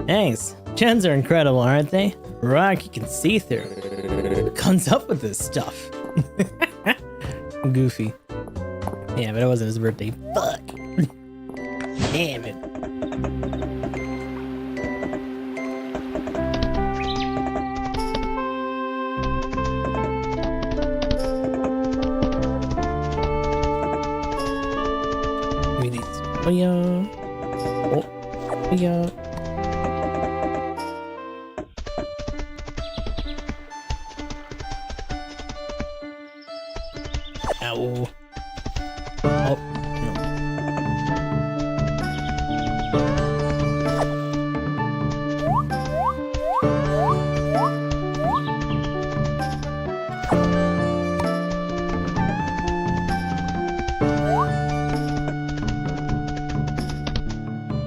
Thanks. Gens are incredible, aren't they? Rock you can see through. What comes up with this stuff? Goofy. Yeah, but it wasn't his birthday. Fuck. Damn it. Give me these. Oh yeah. Oh yeah. Ow. Oh, no.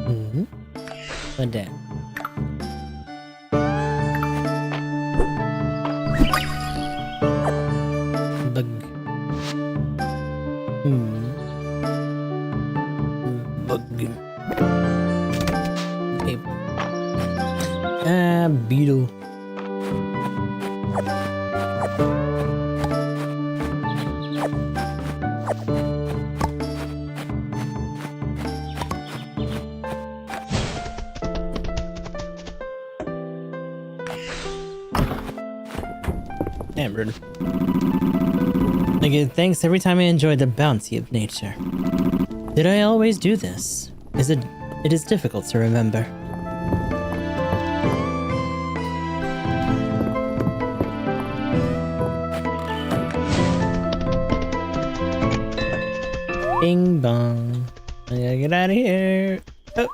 Mm-hmm. But then. Bug. Bug. Okay. Beetle. Damn, rude. I give thanks every time I enjoy the bounty of nature. Did I always do this? It is difficult to remember. Bing bong. I gotta get out of here. Oh.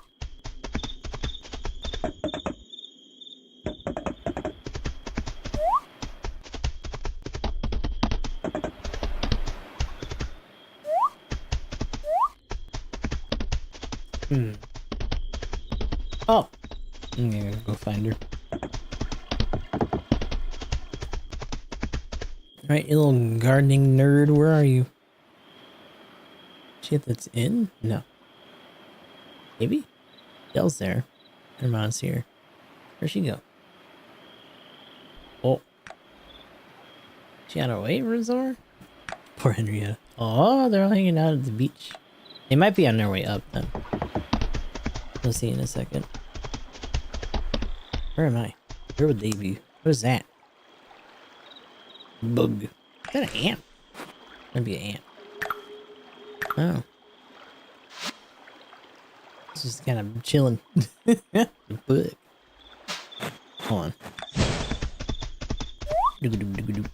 Oh. I'm gonna go find her. Alright, you little gardening nerd, where are you? Shit, that's in? No. Maybe? Dell's there. Her mom's here. Where'd she go? Oh. She on her way, Razor? Poor Henrietta. Oh, they're all hanging out at the beach. They might be on their way up then. We'll see in a second. Where am I? Where would they be? What is that? Bug. Is that an ant? That'd be an ant. Oh. It's just kind of chilling. Bug. Hold on. Doo-doo-doo-doo-doo.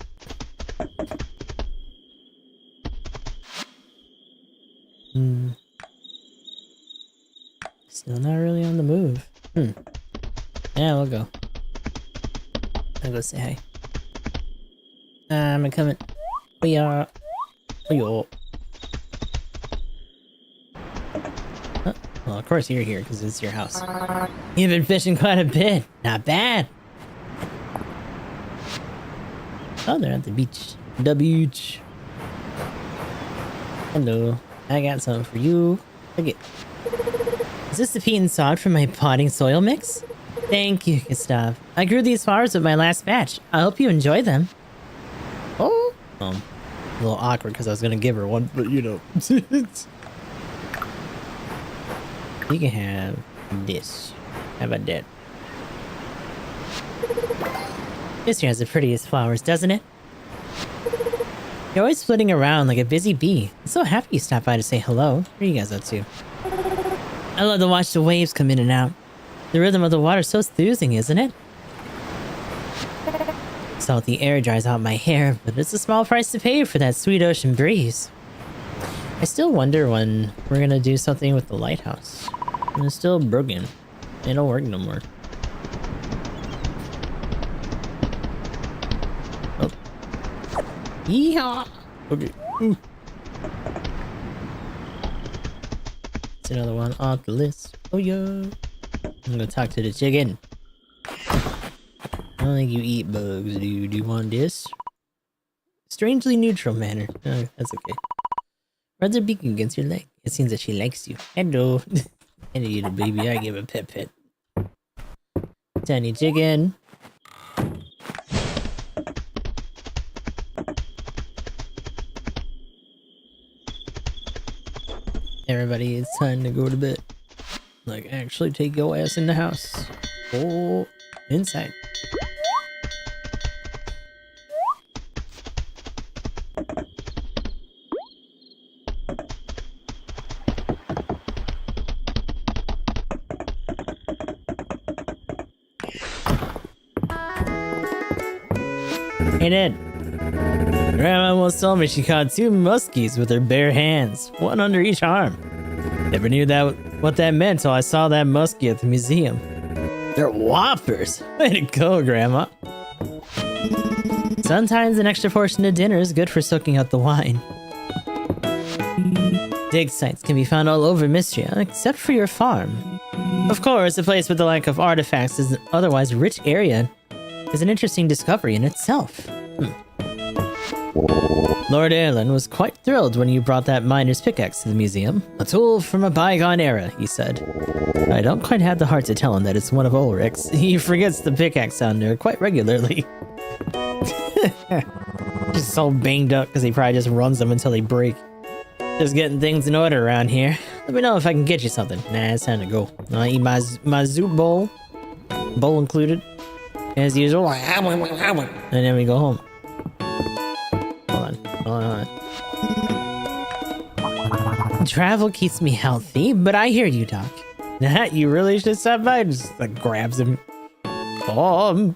Still not really on the move. Yeah, we'll go. I'll go say hi. I'm coming. We are. Oh, well, of course you're here because it's your house. You've been fishing quite a bit. Not bad. Oh, they're at the beach. The beach. Hello. I got something for you. Look it. Is this the peat and sod from my potting soil mix? Thank you, Gustav. I grew these flowers with my last batch. I hope you enjoy them. Oh. A little awkward because I was going to give her one, but you know. You can have this. How about that? This here has the prettiest flowers, doesn't it? You're always flitting around like a busy bee. I'm so happy you stopped by to say hello. What are you guys up to? I love to watch the waves come in and out. The rhythm of the water is so soothing, isn't it? Salty air dries out my hair, but it's a small price to pay for that sweet ocean breeze. I still wonder when we're gonna do something with the lighthouse. And it's still broken. It don't work no more. Oh. Yeehaw! Okay. Ooh. That's another one off the list. Oh yeah. I'm gonna talk to the chicken. I don't think you eat bugs, dude. Do you want this? Strangely neutral manner. Oh, that's okay. Rubs her beak against your leg. It seems that she likes you. Hello. Hello, little baby. I give a pet. Tiny chicken. Everybody, it's time to go to bed. Like, actually take your ass in the house. Or inside. Hey, Dad. Grandma once told me she caught 2 muskies with her bare hands, one under each arm. Never knew what that meant till I saw that muskie at the museum. They're whoppers! Way to go, Grandma. Sometimes an extra portion of dinner is good for soaking up the wine. Dig sites can be found all over Mistria, except for your farm. Of course, a place with the lack of artifacts is an otherwise rich area is an interesting discovery in itself. Lord Erlen was quite thrilled when you brought that miner's pickaxe to the museum. A tool from a bygone era, he said. I don't quite have the heart to tell him that it's one of Ulrich's. He forgets the pickaxe down there quite regularly. Just so banged up because he probably just runs them until they break. Just getting things in order around here. Let me know if I can get you something. Nah, it's time to go. I'll eat my soup bowl. Bowl included. As usual. And then we go home. Hold on. Travel keeps me healthy, but I hear you, Doc. You really should stop by. Just like grabs him. Oh.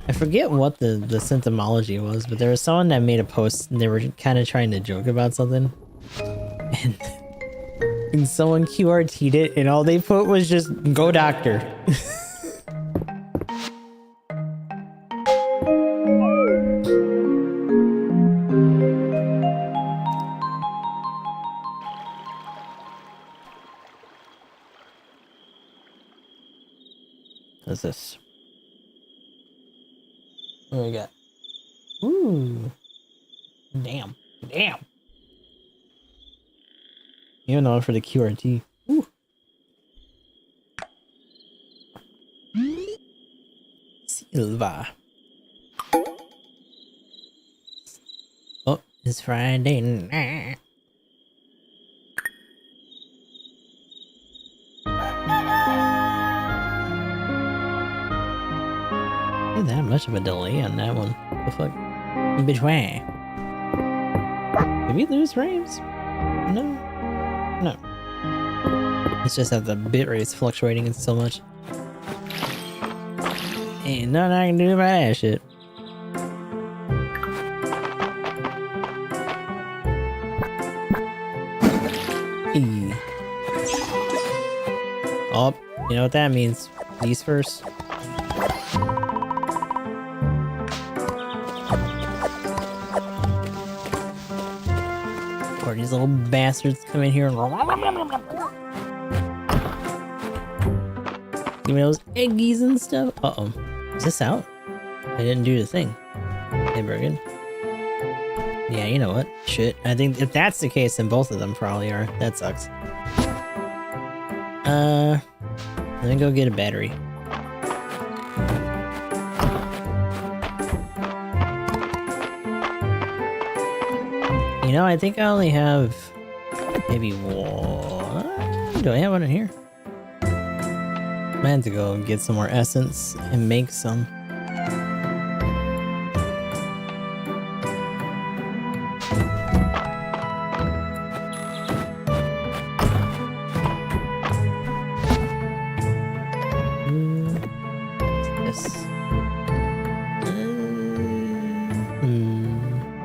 I forget what the symptomology was, but there was someone that made a post and they were kind of trying to joke about something. And someone QRT'd it and all they put was just, go doctor. What's this? What do we got? Ooh. Damn. Even though for the QRT. Ooh. Silva. Oh, it's Friday night. That much of a delay on that one. What the fuck? Bitch, why? Did we lose frames? No. It's just that the bitrate's fluctuating so much. Ain't nothing I can do about that shit. Eee. Oh, you know what that means. These first. Or these little bastards come in here and give me those eggies and stuff. Uh-oh. Is this out? I didn't do the thing. Hey, Bergen. Yeah, you know what? Shit. I think if that's the case, then both of them probably are. That sucks. Let me go get a battery. You know, I think I only have maybe one. Do I have one in here? I had to go and get some more essence and make some.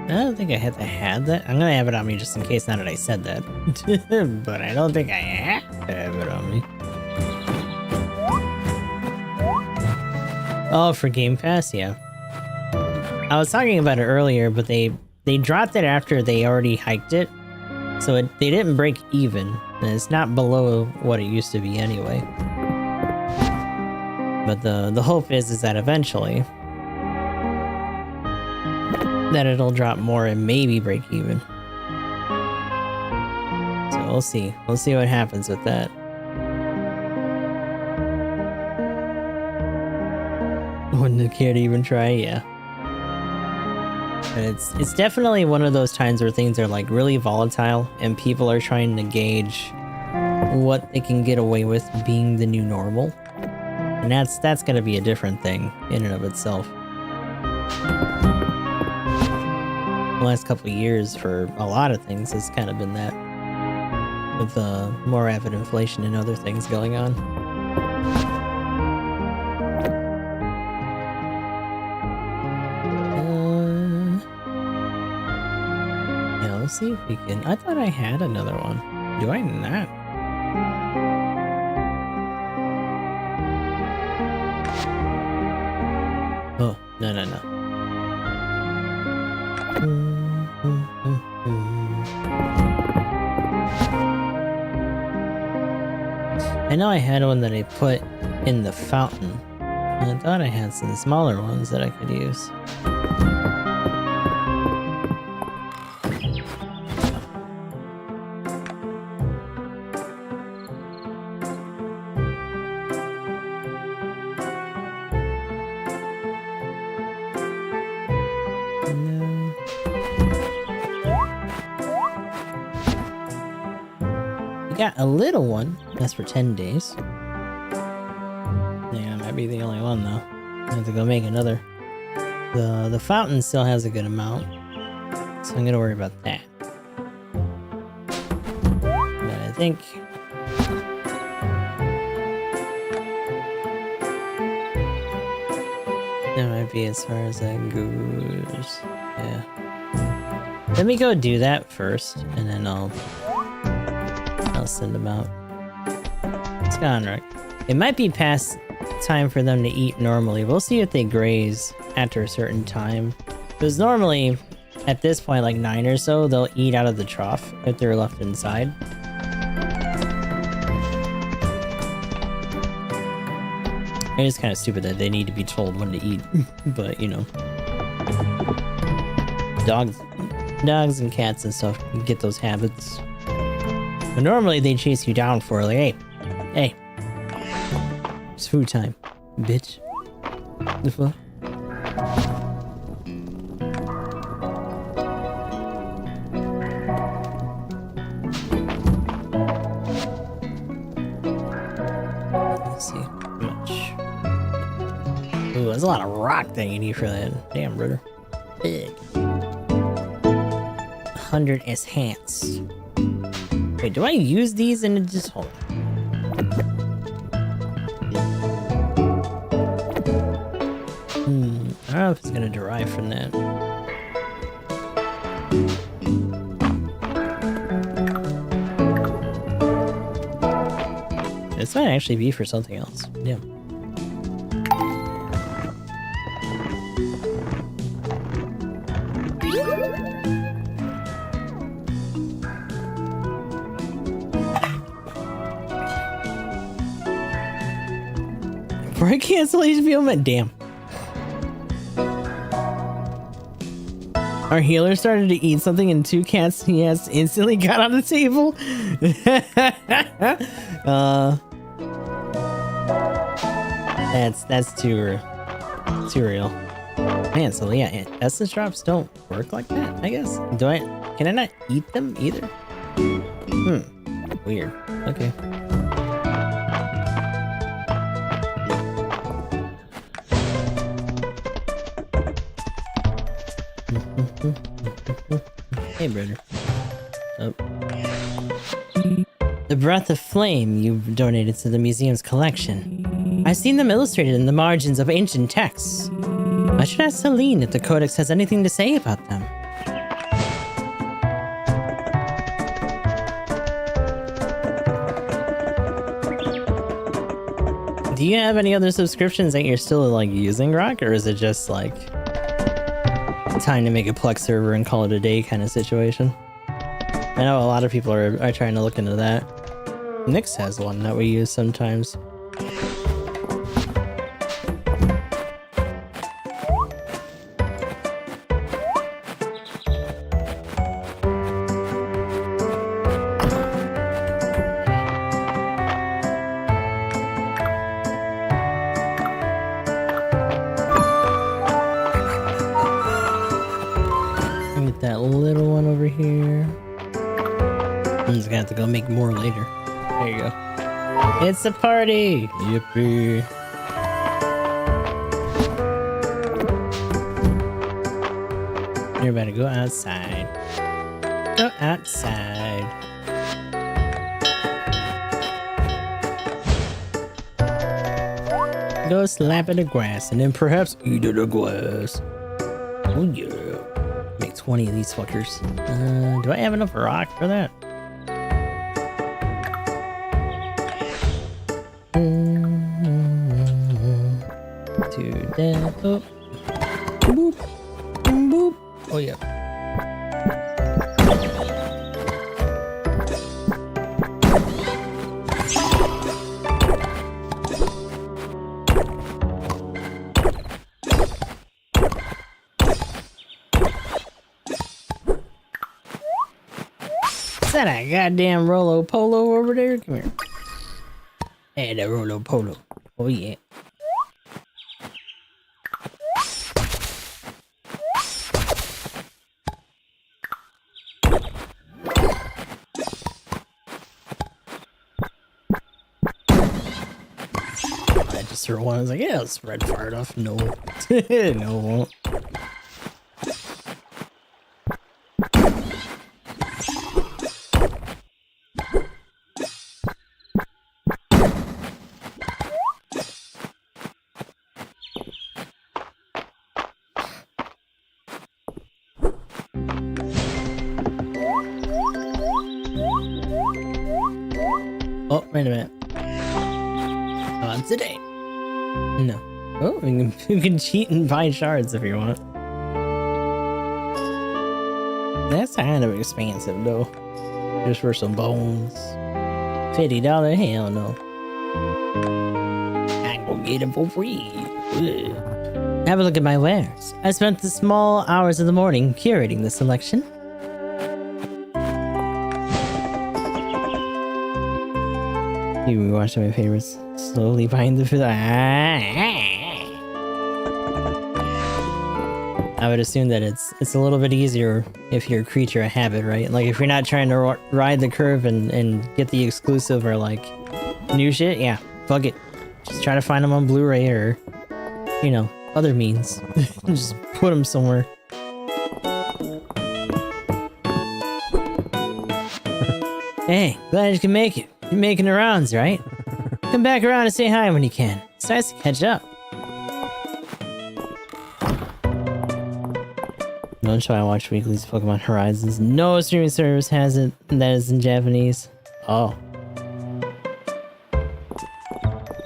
I don't think I I had that. I'm gonna have it on me just in case now that I said that. But I don't think I have to have it on me. Oh, for Game Pass, yeah. I was talking about it earlier, but they dropped it after they already hiked it. So they didn't break even, and it's not below what it used to be anyway. But the hope is that eventually that it'll drop more and maybe break even. So we'll see. We'll see what happens with that. Wouldn't care to even try, yeah. But it's definitely one of those times where things are like really volatile and people are trying to gauge what they can get away with being the new normal. And that's gonna be a different thing in and of itself. The last couple of years for a lot of things has kind of been that, with more rapid inflation and other things going on. Yeah, let's see if we can. I thought I had another one. Do I not? Oh, no. I know I had one that I put in the fountain. I thought I had some smaller ones that I could use. Got a little one. That's for 10 days. Yeah, I might be the only one though. I have to go make another. The fountain still has a good amount, so I'm gonna worry about that. But I think that might be as far as that goes. Yeah. Let me go do that first, and then I'll send them out. It's gone, right? It might be past time for them to eat normally. We'll see if they graze after a certain time. Because normally, at this point, like 9 or so, they'll eat out of the trough if they're left inside. It is kind of stupid that they need to be told when to eat. But, you know. Dogs and cats and stuff can get those habits. But normally they chase you down for like, hey, it's food time, bitch. The fuck? Let's see how much. Ooh, that's a lot of rock that you need for that. Damn, brother. Big. 100 enhance. Wait, do I use these and it just hold on? I don't know if it's gonna derive from that. This might actually be for something else. Yeah. Before I cancel HBO, man, damn. Our healer started to eat something and 2 cats he has instantly got on the table. That's too real. Man, so yeah, essence drops don't work like that, I guess. Can I not eat them either? Weird. Okay. Hey, brother. Oh. The Breath of Flame you've donated to the museum's collection. I've seen them illustrated in the margins of ancient texts. I should ask Celine if the Codex has anything to say about them. Do you have any other subscriptions that you're still like using, Rock, or is it just like time to make a Plex server and call it a day kind of situation? I know a lot of people are trying to look into that. Nyx has one that we use sometimes. Get that little one over here. I'm just gonna have to go make more later. There you go. It's a party! Yippee! You're about to go outside. Go outside. Go slap at the grass and then perhaps eat at the grass. Oh yeah. Make 20 of these fuckers. Do I have enough rock for that? To that. Oh. Boop. Boop. Oh yeah. Is that a goddamn Rolo Polo over there? Come here. Hey, that Rolo Polo. Oh yeah. I just threw one. I was like, yeah, it'll spread far enough. No. No, it won't. Oh, wait a minute. On today. No. Oh, you can cheat and buy shards if you want. That's kind of expensive though. Just for some bones. $50? Hell no. I can go get them for free. Ugh. Have a look at my wares. I spent the small hours of the morning curating the selection. You were watching my favorites slowly behind the food. I would assume that it's a little bit easier if you're a creature of habit, right? Like if you're not trying to ride the curve and get the exclusive or like new shit, yeah, fuck it. Just try to find them on Blu-ray or, you know, other means. Just put them somewhere. Hey, glad you can make it. You're making the rounds, right? Come back around and say hi when you can. It's nice to catch up. Don't try to watch weekly's Pokemon Horizons. No streaming service has it, and that is in Japanese. Oh.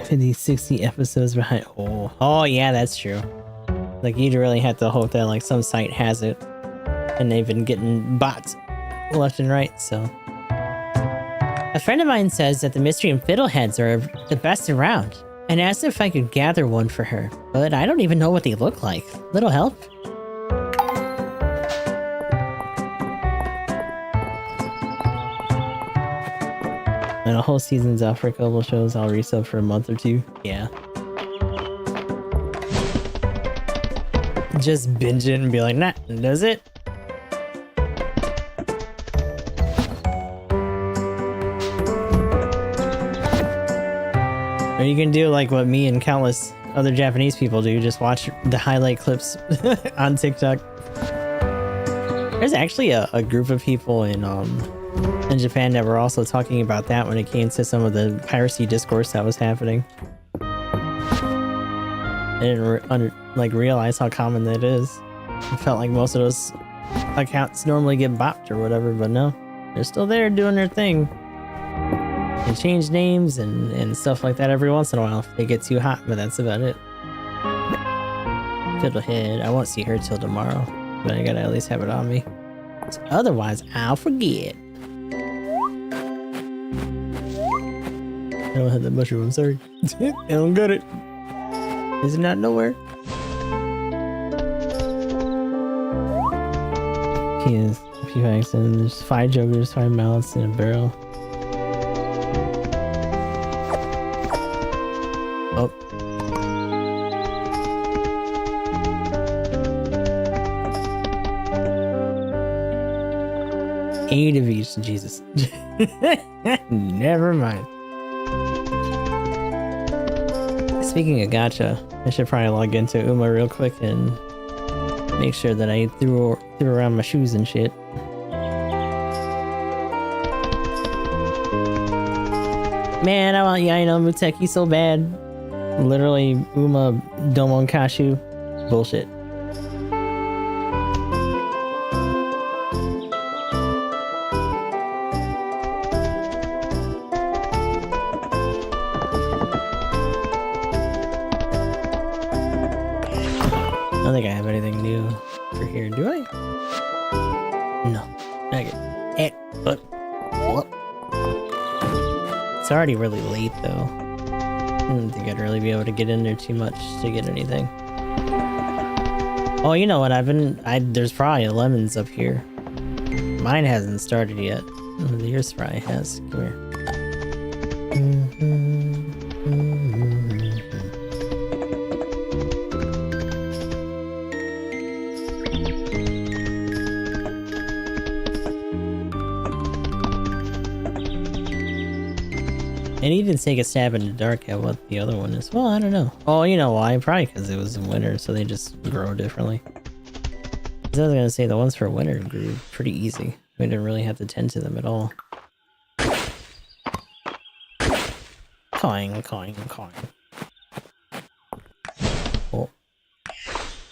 50, 60 episodes behind. Oh yeah, that's true. Like, you'd really have to hope that like some site has it, and they've been getting bots left and right, so. A friend of mine says that the Mistria and Fiddleheads are the best around, and asked if I could gather one for her, but I don't even know what they look like. Little help? And a whole season's out for a couple shows, I'll resub for a month or two. Yeah. Just binge it and be like, nah, does it? Or you can do like what me and countless other Japanese people do, just watch the highlight clips on TikTok. There's actually a group of people in Japan that were also talking about that when it came to some of the piracy discourse that was happening. I didn't realize how common that is. I felt like most of those accounts normally get bopped or whatever, but no, they're still there doing their thing. and change names and stuff like that every once in a while if they get too hot, but that's about it. Fiddlehead, I won't see her till tomorrow, but I gotta at least have it on me. So otherwise, I'll forget. I don't have that mushroom, I'm sorry. I don't got it. Is it not nowhere? Yes, a few hacks and there's 5 jokers, 5 mallets in a barrel. Oh. Eight of each, Jesus. Never mind. Speaking of gacha, I should probably log into Uma real quick and make sure that I threw around my shoes and shit. Man, I want Yaino Muteki so bad. Literally, Uma Domon Kashu. Bullshit. I don't think I have anything new for here, do I? No. Okay. What? It's already really late, though. I don't think I'd really be able to get in there too much to get anything. Oh, you know what? There's probably lemons up here. Mine hasn't started yet. Yours probably has. Come here. And he didn't take a stab in the dark at what the other one is. Well, I don't know. Oh, you know why? Probably because it was in winter, so they just grow differently. I was gonna say the ones for winter grew pretty easy. We didn't really have to tend to them at all. Coin. Oh.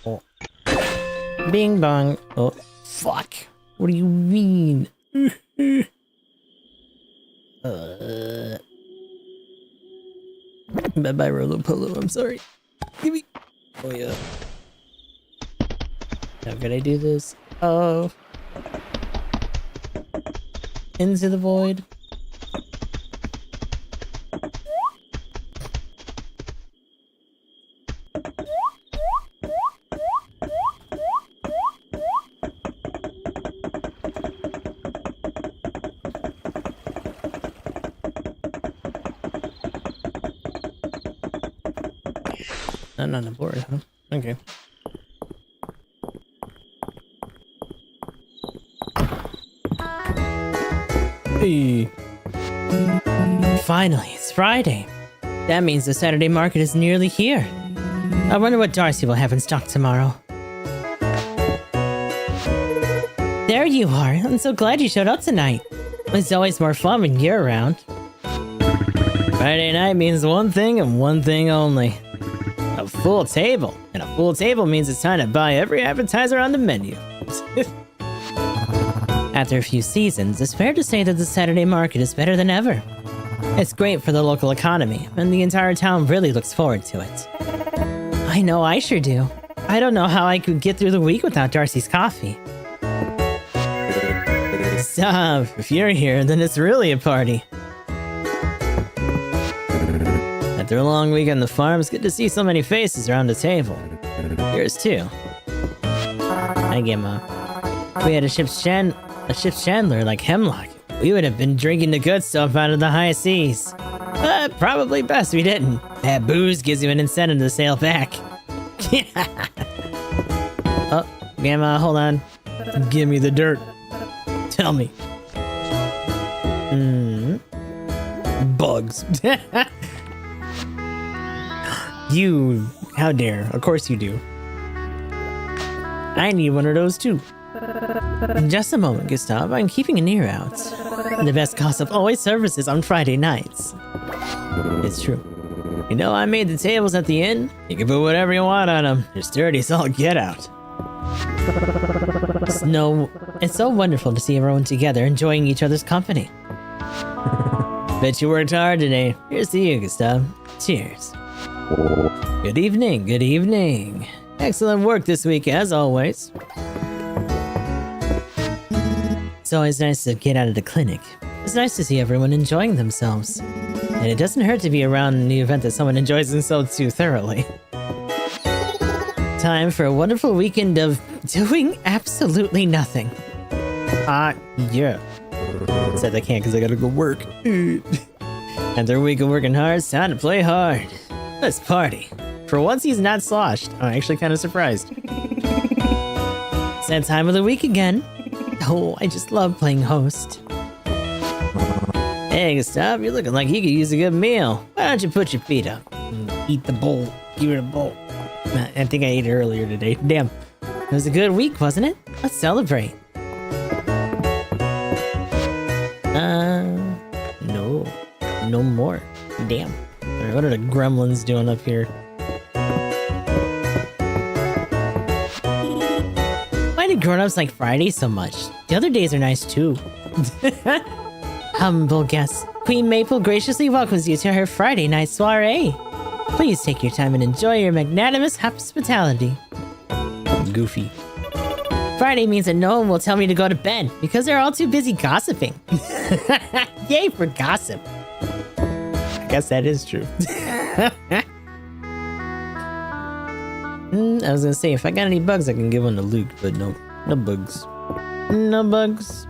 Oh. Bing bong. Oh, fuck. What do you mean? Bye-bye, Rolo Polo, I'm sorry. Give me... Oh, yeah. How could I do this? Oh. Into the void. Not on the board, huh? Okay. Hey. Finally, it's Friday. That means the Saturday market is nearly here. I wonder what Darcy will have in stock tomorrow. There you are. I'm so glad you showed up tonight. It's always more fun when you're around. Friday night means one thing and one thing only. A full table. And a full table means it's time to buy every appetizer on the menu. After a few seasons, it's fair to say that the Saturday market is better than ever. It's great for the local economy, and the entire town really looks forward to it. I know I sure do. I don't know how I could get through the week without Darcy's coffee. Stop. If you're here, then it's really a party. After a long week on the farm, it's good to see so many faces around the table. Yours too. Hi, Gemma. If we had a ship's chandler like Hemlock, we would have been drinking the good stuff out of the high seas. But probably best we didn't. That booze gives you an incentive to sail back. Oh, Gamma, hold on. Give me the dirt. Tell me. Bugs. You, how dare. Of course you do. I need one of those too. Just a moment, Gustav. I'm keeping an ear out. The best gossip always surfaces on Friday nights. It's true. You know, I made the tables at the inn. You can put whatever you want on them. They're sturdy as all get out. It's so wonderful to see everyone together enjoying each other's company. Bet you worked hard today. Here's to you, Gustav. Cheers. Good evening, good evening. Excellent work this week, as always. It's always nice to get out of the clinic. It's nice to see everyone enjoying themselves. And it doesn't hurt to be around in the event that someone enjoys themselves too thoroughly. Time for a wonderful weekend of doing absolutely nothing. Yeah. Said I can't because I gotta go work. After a week of working hard, it's time to play hard. Let's party. For once, he's not sloshed. I'm actually kind of surprised. It's that time of the week again. Oh, I just love playing host. Hey, Gustav, you're looking like you could use a good meal. Why don't you put your feet up? Eat the bowl. Give it a bowl. I think I ate it earlier today. Damn. It was a good week, wasn't it? Let's celebrate. No. No more. Damn. Alright, what are the gremlins doing up here? Why do grown-ups like Friday so much? The other days are nice too. Humble guest, Queen Maple graciously welcomes you to her Friday night soiree. Please take your time and enjoy your magnanimous hospitality. Goofy. Friday means that no one will tell me to go to bed because they're all too busy gossiping. Yay for gossip. I guess that is true. I was gonna say, if I got any bugs, I can give one to Luke, but no. No bugs. No bugs.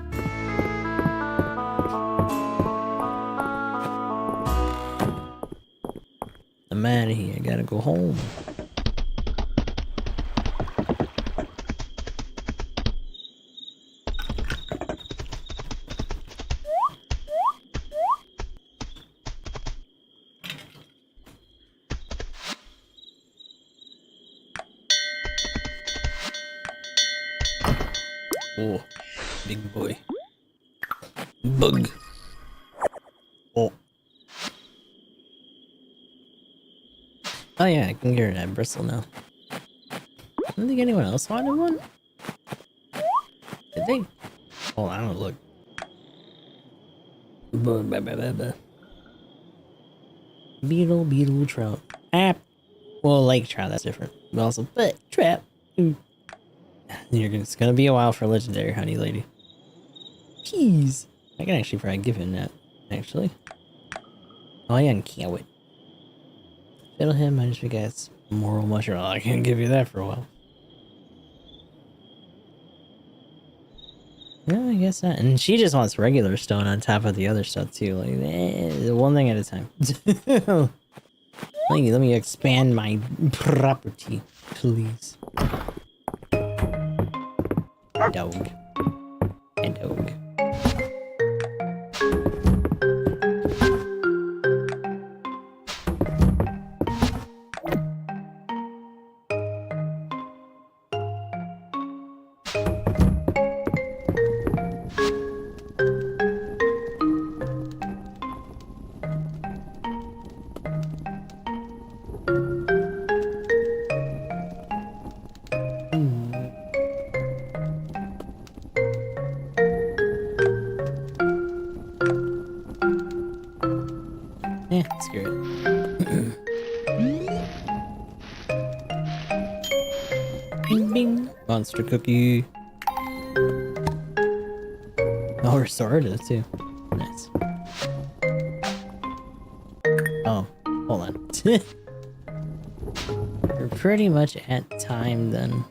I'm out of here. I gotta go home. Oh, big boy. Bug. Oh. Oh yeah, I can get rid of that bristle now. I don't think anyone else wanted one. Did they? Oh, I don't look. Beetle, trout. Well, lake trout, that's different. But also, trap. It's gonna be a while for legendary honey lady. Jeez. I can actually probably give him that, actually. Oh yeah, and can't wait. Fiddle him, I just forget moral mushroom. Oh, I can't give you that for a while. No, I guess not. And she just wants regular stone on top of the other stuff too. Like, one thing at a time. Let me expand my property, please. Dog. A dog. Screw it. Bing bing. Monster cookie. Oh, restorative too. Nice. Oh, hold on. We're pretty much at time then.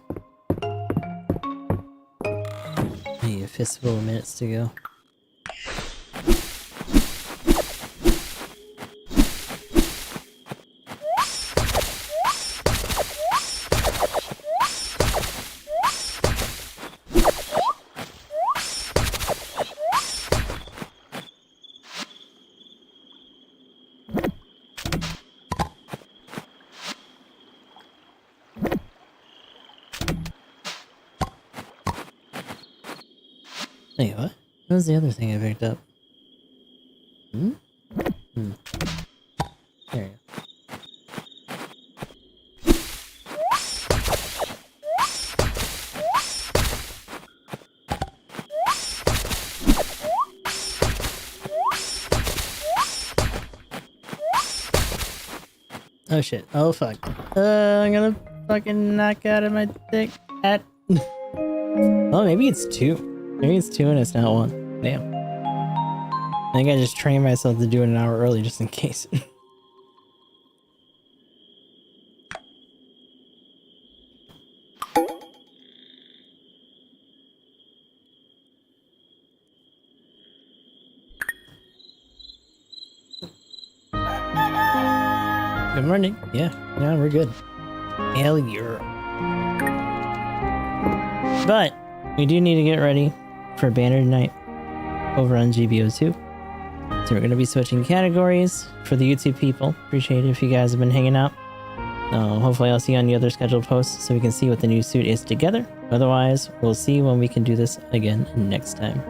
Maybe a fistful of minutes to go. Wait, what? What was the other thing I picked up? There you go. Oh shit. Oh fuck. I'm gonna fucking knock out of my dick at. Oh, maybe it's 2. Maybe it's 2 and it's not 1. Damn. I think I just trained myself to do it an hour early just in case. Good morning. Yeah, we're good. Hell yeah. But we do need to get ready for banner night over on GBO2. So we're going to be switching categories for the YouTube people. Appreciate it if you guys have been hanging out. Hopefully I'll see you on the other scheduled posts so we can see what the new suit is together. Otherwise, we'll see when we can do this again next time.